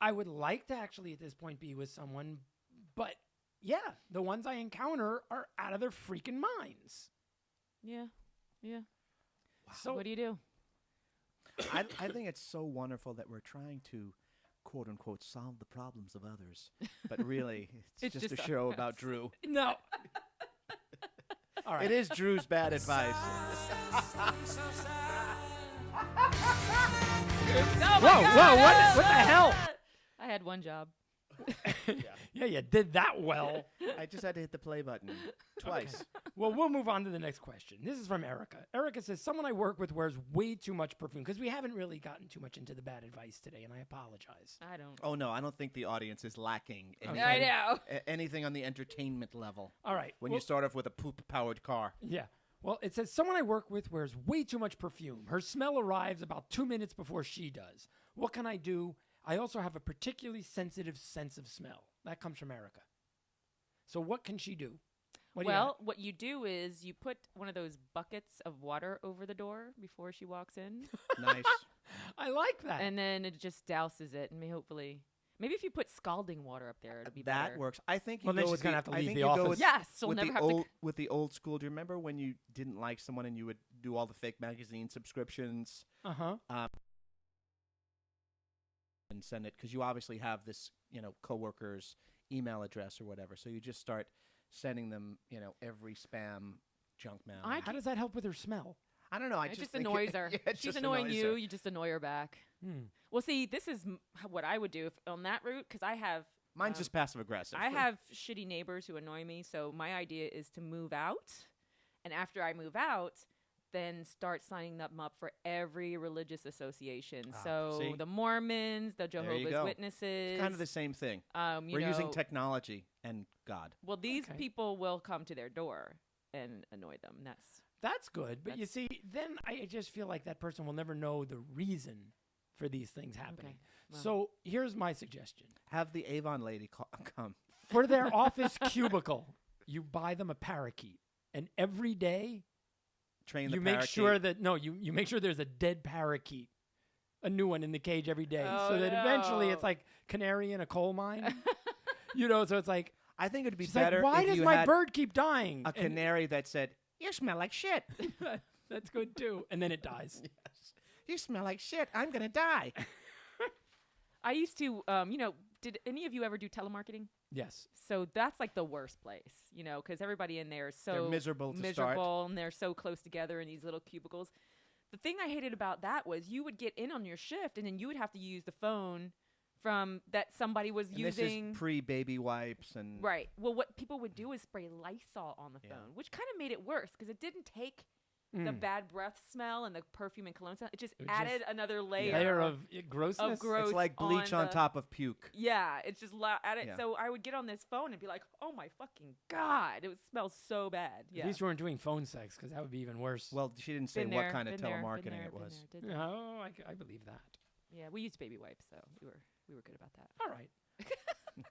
I would like to actually at this point be with someone, but yeah, the ones I encounter are out of their freaking minds. Yeah. So What do you do? I think it's so wonderful that we're trying to, quote unquote, solve the problems of others, but really, it's just a show about Drew. No. All right. It is Drew's bad advice. Whoa, what the hell? I had one job. Yeah, you did that well. I just had to hit the play button twice. Well, we'll move on to the next question. This is from Erica. Erica says, someone I work with wears way too much perfume, because we haven't really gotten too much into the bad advice today, and I apologize. I don't. Oh, no, I don't think the audience is lacking anything, I know. anything on the entertainment level. All right. When you start off with a poop-powered car. Yeah. Well, it says, someone I work with wears way too much perfume. Her smell arrives about 2 minutes before she does. What can I do? I also have a particularly sensitive sense of smell. That comes from Erica. So what can she do? What you do is you put one of those buckets of water over the door before she walks in. Nice. I like that. And then it just douses it, and maybe if you put scalding water up there, it'll be better. That works. I think you Well, then go she's with gonna the- have to I leave think the you go office. with- Yes, she'll with never the have old, to. with the old school. Do you remember when you didn't like someone and you would do all the fake magazine subscriptions Uh-huh. and send it, because you obviously have this, coworker's email address or whatever. So you just start sending them, every spam junk mail. How does that help with her smell? I don't know. I It just think annoys her. Yeah, it She's just annoying annoys you. her. You just annoy her back. Hmm. Well, see, this is what I would do if on that route, because I have. Mine's just passive aggressive. I have shitty neighbors who annoy me, so my idea is to move out, and after I move out, then start signing them up for every religious association. So see? the Mormons, the There you Jehovah's go. Witnesses. It's kind of the same thing. You We're using know- technology and God. Well, these Okay. people will come to their door and annoy them. That's good. But you see, then I just feel like that person will never know the reason for these things happening. Well. So here's my suggestion. Have the Avon lady come. For their office cubicle, you buy them a parakeet. And every day, Train the you make parakeet. sure that, you make sure there's a dead parakeet, a new one in the cage every day. Oh, so that eventually no. it's like canary in a coal mine. So it's like, I think it would be she's better like, why if does you my had bird keep dying? a And canary that said, "You smell like shit." that's good too. And then it dies. Yes. You smell like shit. I'm gonna die. I used to, did any of you ever do telemarketing? Yes. So that's like the worst place, because everybody in there is so They're miserable to start. miserable and they're so close together in these little cubicles. The thing I hated about that was you would get in on your shift and then you would have to use the phone from that somebody was And using. This is pre-baby wipes and Right. Well, what people would do is spray Lysol on the Yeah. phone, which kind of made it worse because it didn't take the bad breath smell and the perfume and cologne smell. It just It added just- another layer, Layer of grossness. gross. it's like bleach on the- top of puke. Yeah, it's just added. Yeah. So I would get on this phone and be like, "Oh my fucking god, it smells so bad." Yeah. At least you weren't doing phone sex, because that would be even worse. Well, she didn't say Been what there, kind of been there, been telemarketing there, it been was. there, did that. No, I believe that. Yeah, we used baby wipes, so we were good about that. All right.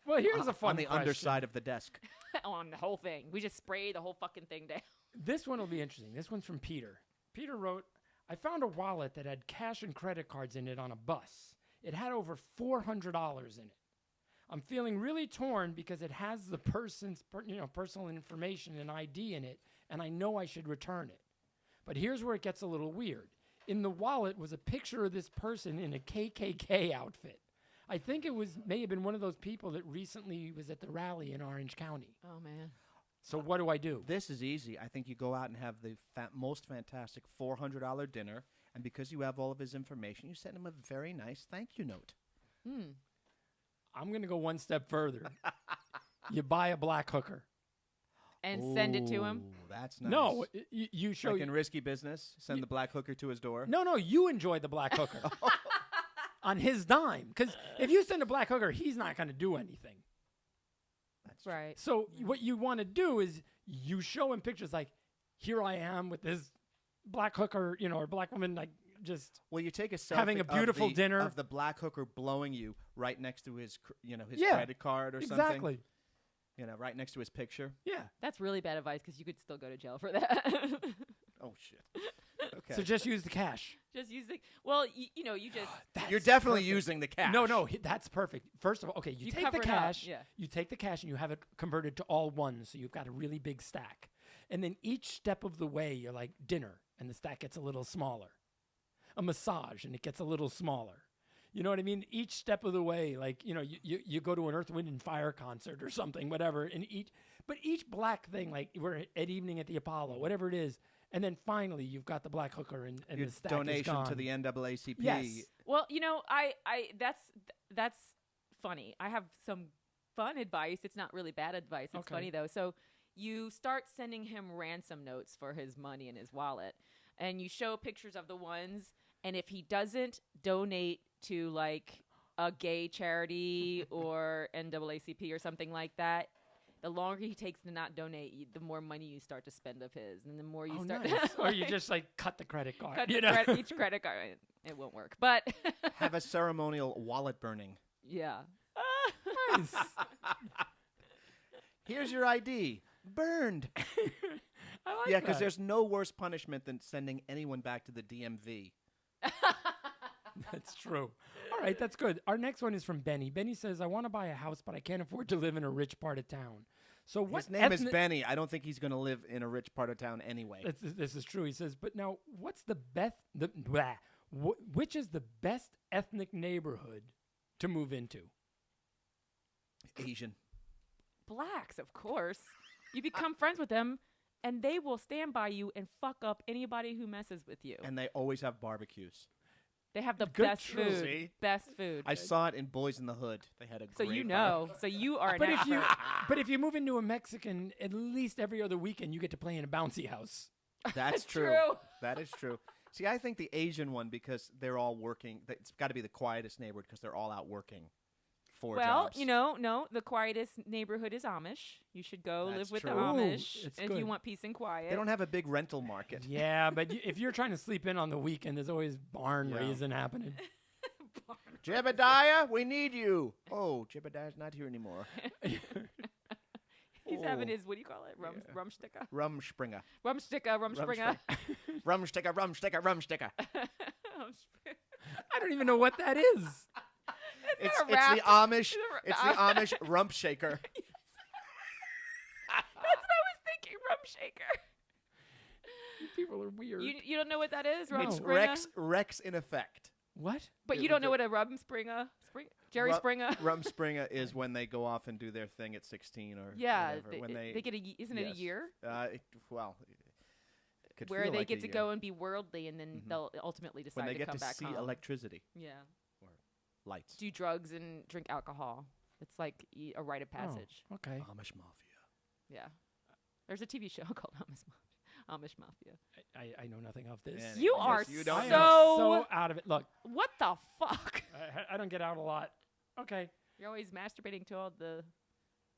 Well, here's a fun on the question. underside of the desk. On the whole thing, we just spray the whole fucking thing down. This one will be interesting. This one's from Peter. Peter wrote, I found a wallet that had cash and credit cards in it on a bus. It had over $400 in it. I'm feeling really torn because it has the person's personal information and ID in it, and I know I should return it. But here's where it gets a little weird. In the wallet was a picture of this person in a KKK outfit. I think it may have been one of those people that recently was at the rally in Orange County. Oh man. So what do I do? This is easy. I think you go out and have the most fantastic $400 dinner, and because you have all of his information, you send him a very nice thank you note. I'm going to go one step further. You buy a black hooker. And send it to him. Ooh, that's nice. No, you show. Like in Risky Business, send the black hooker to his door. No, you enjoy the black hooker on his dime. Because if you send a black hooker, he's not going to do anything. That's Right. So what you want to do is you show him pictures like, here I am with this black hooker, or black woman, like just. Well, you take a selfie Having a beautiful dinner. of the black hooker blowing you right next to his, his Yeah, credit card or something. Exactly. Right next to his picture. Yeah. That's really bad advice because you could still go to jail for that. Oh shit. Okay. So just use the cash. Just use the. Well, you just. You're definitely using the cash. No, that's perfect. First of all, okay, you You take the cover it up, cash. yeah. You take the cash and you have it converted to all ones, so you've got a really big stack. And then each step of the way, you're like dinner, and the stack gets a little smaller. a massage and it gets a little smaller. You know what I mean? Each step of the way, like, you go to an Earth, Wind, and Fire concert or something, whatever, and each black thing, like we're at Evening at the Apollo, whatever it is, and then finally you've got the black hooker and Your the stack donation is gone. to the NAACP. Yes. Well, that's funny. I have some fun advice. It's not really bad advice. It's Okay. funny though. So you start sending him ransom notes for his money in his wallet, and you show pictures of the ones. And if he doesn't donate to like a gay charity or NAACP or something like that, the longer he takes to not donate, the more money you start to spend of his, and the more you start. Nice. Or you just like cut the credit card. cut you the know? each credit card. It won't work, but Have a ceremonial wallet burning. yeah. Nice. Here's your ID. Burned. I like Yeah, because that. there's no worse punishment than sending anyone back to the DMV. That's true. All right, that's good. Our next one is from Benny. Benny says, I want to buy a house, but I can't afford to live in a rich part of town. So what His name is Benny. I don't think he's going to live in a rich part of town anyway. This is true. He says, but now what's which is the best ethnic neighborhood to move into? Asian. Blacks, of course. You become friends with them, and they will stand by you and fuck up anybody who messes with you. And they always have barbecues. They have the Good best truth. food. See? Best food. I saw it in Boys in the Hood. They had a So great you know. So you are an But if you expert. but if you move into a Mexican, at least every other weekend you get to play in a bouncy house. That's true. True. That is true. See, I think the Asian one, because they're all working, it's got to be the quietest neighborhood because they're all out working for Well, jobs. no, the quietest neighborhood is Amish. You should go That's live with true. the Amish Ooh, it's if good. you want peace and quiet. They don't have a big rental market. Yeah, but if you're trying to sleep in on the weekend, there's always barn Yeah. raising happening. Jebediah, we need you. Oh, Jebediah's not here anymore. He's having Oh. his, what do you call it? Rumsticker? Rumspringa. Rumsticker. Rumsticker, rumsticker, rumsticker. I don't even know what that is. It's a the rap. Amish. It's It's a the Amish rump shaker. That's what I was thinking. Rumshaker. People are weird. You don't know what that is? No. It's Rumspringer? Rex in effect. What? But you don't know what a Rumspringer? Jerry Ru- Springer? Rumspringa is when they go off and do their thing at 16 or Yeah, whatever. When they get isn't it a yes. year? Well, it could Where feel they like get a to year. go and be worldly, and then they'll ultimately decide when they to get come to back see home. electricity Yeah, or lights. do drugs and drink alcohol. It's like a rite of passage. Oh, okay. Amish mafia. Yeah, there's a TV show called Amish Mafia. I know nothing of this. Yeah. You Yes, are you don't I am so, so out of it. Look, what the fuck? I don't get out a lot. Okay. You're always masturbating to all the.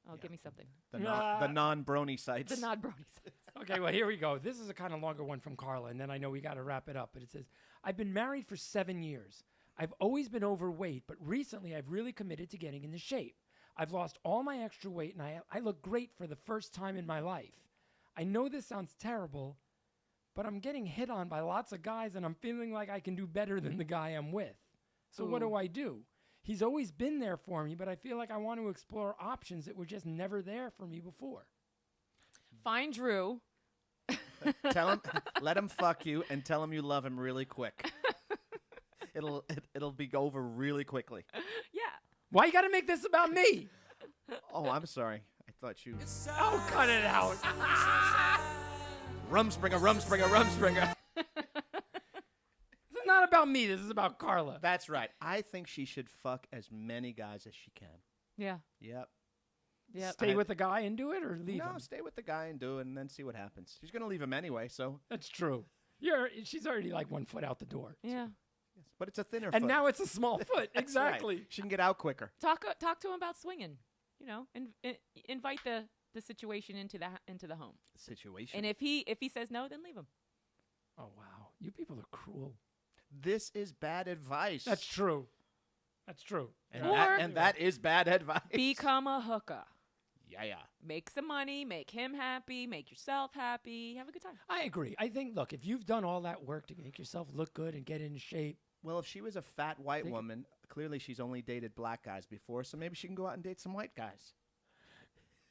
Oh, Yeah. give me something. The non-brony sites. The nod bronies. Okay, well, here we go. This is a kind of longer one from Carla, and then I know we got to wrap it up. But it says, I've been married for 7 years. I've always been overweight, but recently I've really committed to getting into shape. I've lost all my extra weight, and I look great for the first time in my life. I know this sounds terrible, but I'm getting hit on by lots of guys, and I'm feeling like I can do better than the guy I'm with. So what do I do? He's always been there for me, but I feel like I want to explore options that were just never there for me before. Find Drew. Tell him, let him fuck you, and tell him you love him really quick. It'll be over really quickly. Yeah. Why you got to make this about me? Oh, I'm sorry. I thought you. Oh, cut it out. Rumspringa, rumspringa, rumspringa. This is not about me. This is about Carla. That's right. I think she should fuck as many guys as she can. Yeah. Yep. Yep. Stay with the guy and do it, or leave No, him? stay with the guy and do it, and then see what happens. She's gonna leave him anyway, so. That's true. She's already like 1 foot out the door. Yeah. Yes. But it's a thinner And foot. now it's a small foot. That's Exactly. right. She can get out quicker. Talk to him about swinging. You know, and invite the situation into the home. Situation. And if he says no, then leave him. Oh, wow. You people are cruel. This is bad advice. That's true. That's true. And, Or- that is bad advice. Become a hooker. Yeah. Make some money. Make him happy. Make yourself happy. Have a good time. I agree. I think, look, if you've done all that work to make yourself look good and get in shape, Well, if she was a fat white Think- woman, clearly she's only dated black guys before, so maybe she can go out and date some white guys.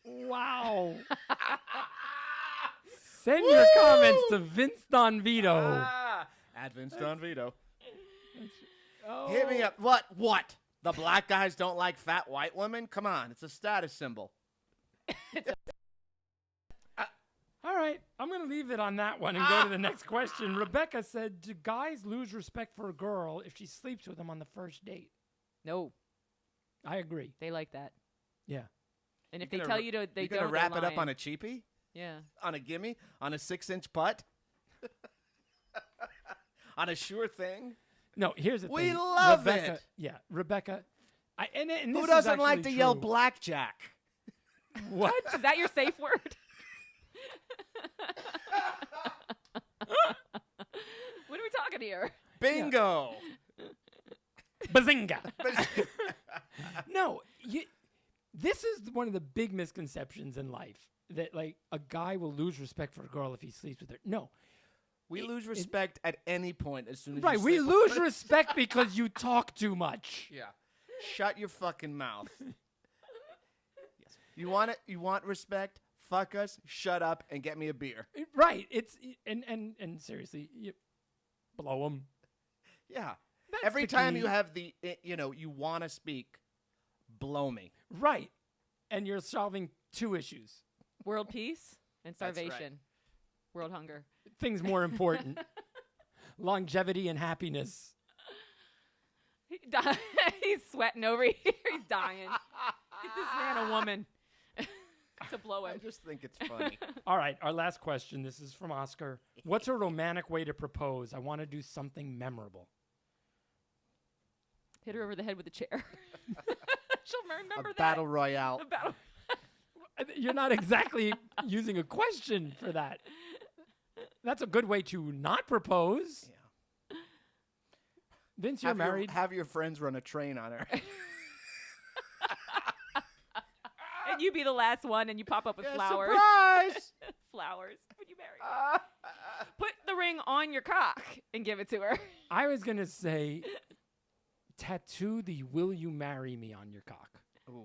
wow. Send your comments to Vince DonVito. At Vince DonVito. Oh. Hit me up. What? What? The black guys don't like fat white women? Come on, it's a status symbol. All right, I'm going to leave it on that one and go to the next question. Rebecca said, do guys lose respect for a girl if she sleeps with them on the first date? No, I agree. they like that. Yeah. And if You they gonna tell you to, they You gonna don't. wrap they're it up on lying. a cheapie? Yeah. On a gimme? On a 6-inch putt? On a sure thing? No, here's the We thing. love Rebecca, it. Yeah, Rebecca. And this Who is doesn't like actually to yell true. blackjack? What? Is that your safe word? What are we talking here? Bingo. Bazinga. No, this is one of the big misconceptions in life, that like a guy will lose respect for a girl if he sleeps with her. No. We lose respect at any point as soon as Right, you we sleep lose with- respect because you talk too much. Yeah. Shut your fucking mouth. Yes. You want it? You want respect? Fuck us. Shut up and get me a beer. Right. It's and seriously, you blow them. Yeah. That's Every the time key. you have you want to speak, blow me. Right. And you're solving two issues. World peace and That's right. starvation. World hunger. Things more important. Longevity and happiness. He's sweating over here. He's dying. Get this man a woman to blow I him. just think it's funny. All right, our last question. This is from Oscar. What's a romantic way to propose? I want to do something memorable. Hit her over the head with a chair. She'll remember A that. battle royale. A battle. You're not exactly using a question for that. That's a good way to not propose. Yeah. Vince, you're married. Have your friends run a train on her. And you be the last one, and you pop up with flowers. Surprise! Flowers. When you marry her. Put the ring on your cock and give it to her. I was going to say tattoo the "Will you marry me" on your cock. Ooh.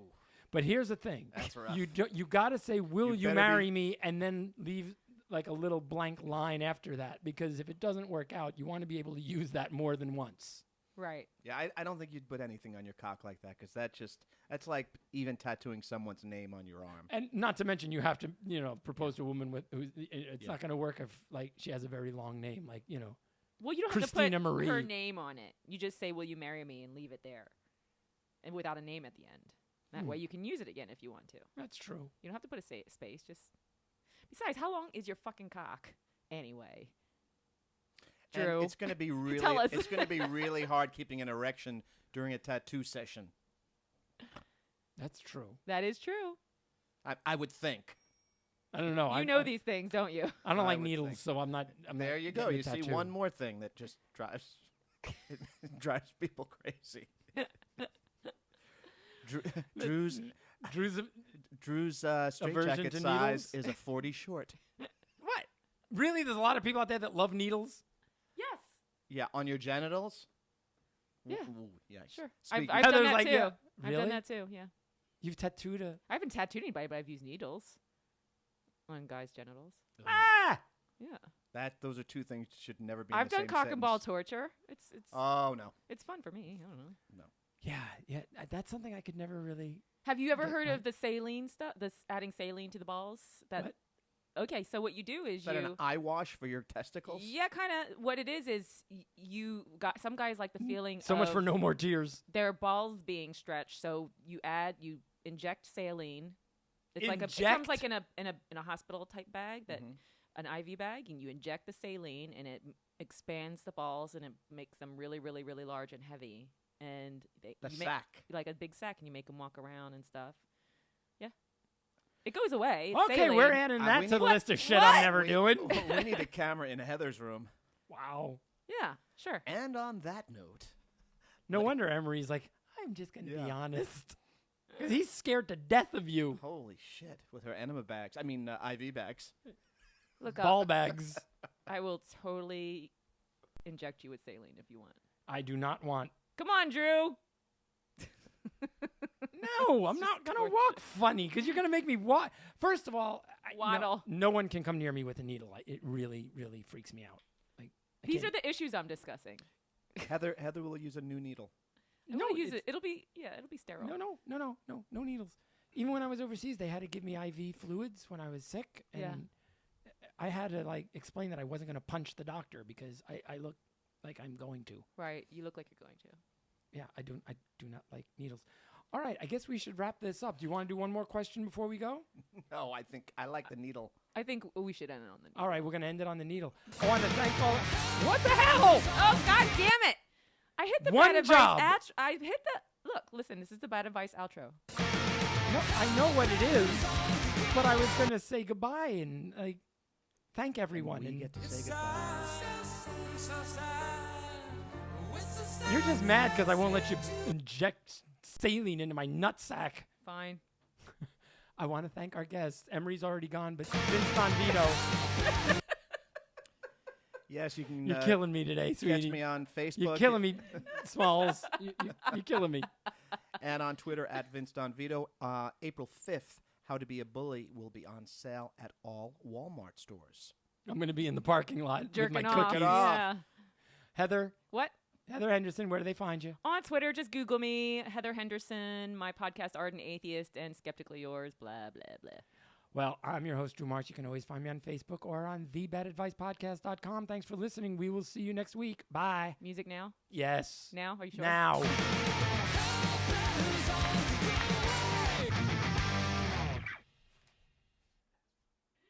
But here's the thing. That's rough. You got to say "Will You you better marry me" and then leave like a little blank line after that, because if it doesn't work out, you want to be able to use that more than once. Right. Yeah, I don't think you'd put anything on your cock like that, because that's like even tattooing someone's name on your arm. And not to mention, you have to, propose to a woman with who's. It's not going to work if like she has a very long name, like Well, you don't Christina have to put Marie. her name on it. You just say, "Will you marry me?" and leave it there, and without a name at the end. That way, you can use it again if you want to. That's true. You don't have to put a space. Just besides, how long is your fucking cock anyway? And Drew, it's going to be really Tell us. it's going to be really hard keeping an erection during a tattoo session. That's true. that is true. I would think. I don't know. You know these things, don't you? I don't I like would needles, think. so I'm not. There you go. getting a You see tattoo. one more thing that just drives drives people crazy. Drew's Drew's straight Aversion jacket to size needles? is a 40 short. what? Really? There's a lot of people out there that love needles. Yes. Yeah, on your genitals. Yeah. Ooh, yikes. Sure. Speaking- I've Heather's done that like, too. yeah. I've Really? done that too. Yeah. You've tattooed a. I haven't tattooed anybody, but I've used needles on guys' genitals. Ah! Yeah. Those are two things that should never be. in I've the done same cock and ball sentence. torture. It's Oh no. it's fun for me. I don't know. Yeah. That's something I could never really. Have you ever But heard I- of the saline stuff? This adding saline to the balls. That What? Okay, so what you do is Is that an you eye wash for your testicles? yeah, kind of what it is you got some guys like the feeling So much of for no more tears. their balls being stretched. So you inject saline. It's like it Inject? comes like in a hospital type bag that Mhm. an IV bag, and you inject the saline, and it expands the balls, and it makes them really, really, really large and heavy. And The you make- sack. like a big sack, and you make them walk around and stuff. Yeah, it goes away. It's Okay, saline. we're adding we that to the need- list of shit What? I'm never we, doing. we need a camera in Heather's room. Wow. Yeah, sure. And on that note, No wonder Emery's like, I'm just going to be Yeah. honest. Because he's scared to death of you. holy shit, with her enema bags. I mean, IV bags. Look Ball up. bags. I will totally inject you with saline if you want. I do not want. Come on, Drew. No, I'm not going to walk funny because you're going to make me walk. First of all, Waddle. no one can come near me with a needle. It really, really freaks me out. Like I These can't- are the issues I'm discussing. Heather will use a new needle. I won't use it. It'll be sterile. No needles. Even when I was overseas, they had to give me IV fluids when I was sick, and Yeah. I had to explain that I wasn't going to punch the doctor because I look like I'm going to. Right. You look like you're going to. Yeah, I do not like needles. All right, I guess we should wrap this up. Do you want to do one more question before we go? No, I think I like the needle. I think we should end it on the needle. All right, we're going to end it on the needle. I want to thank all. What the hell? Oh, God damn it. I hit the One bad job. advice. I hit the. Look, listen, this is the bad advice outro. No, I know what it is, but I was going to say goodbye and thank everyone. We And get to say goodbye. you're just mad because I won't let you inject saline into my nutsack. Fine. I want to thank our guests. Emery's already gone, but Vince DonVito, Yes, you can you're killing me today, catch sweetie. me on Facebook. You're killing me, Smalls. You're killing me. And on Twitter at Vince DonVito. April 5th, How to Be a Bully will be on sale at all Walmart stores. I'm going to be in the parking lot Jerking with my off. cookies. Yeah. Heather What? Henderson, where do they find you? On Twitter, just Google me, Heather Henderson, my podcast, Ardent Atheist, and Skeptically Yours, blah, blah, blah. Well, I'm your host, Drew Marsh. You can always find me on Facebook or on thebadadvicepodcast.com. Thanks for listening. We will see you next week. Bye. Music now? Yes. Now? Are you sure? Now.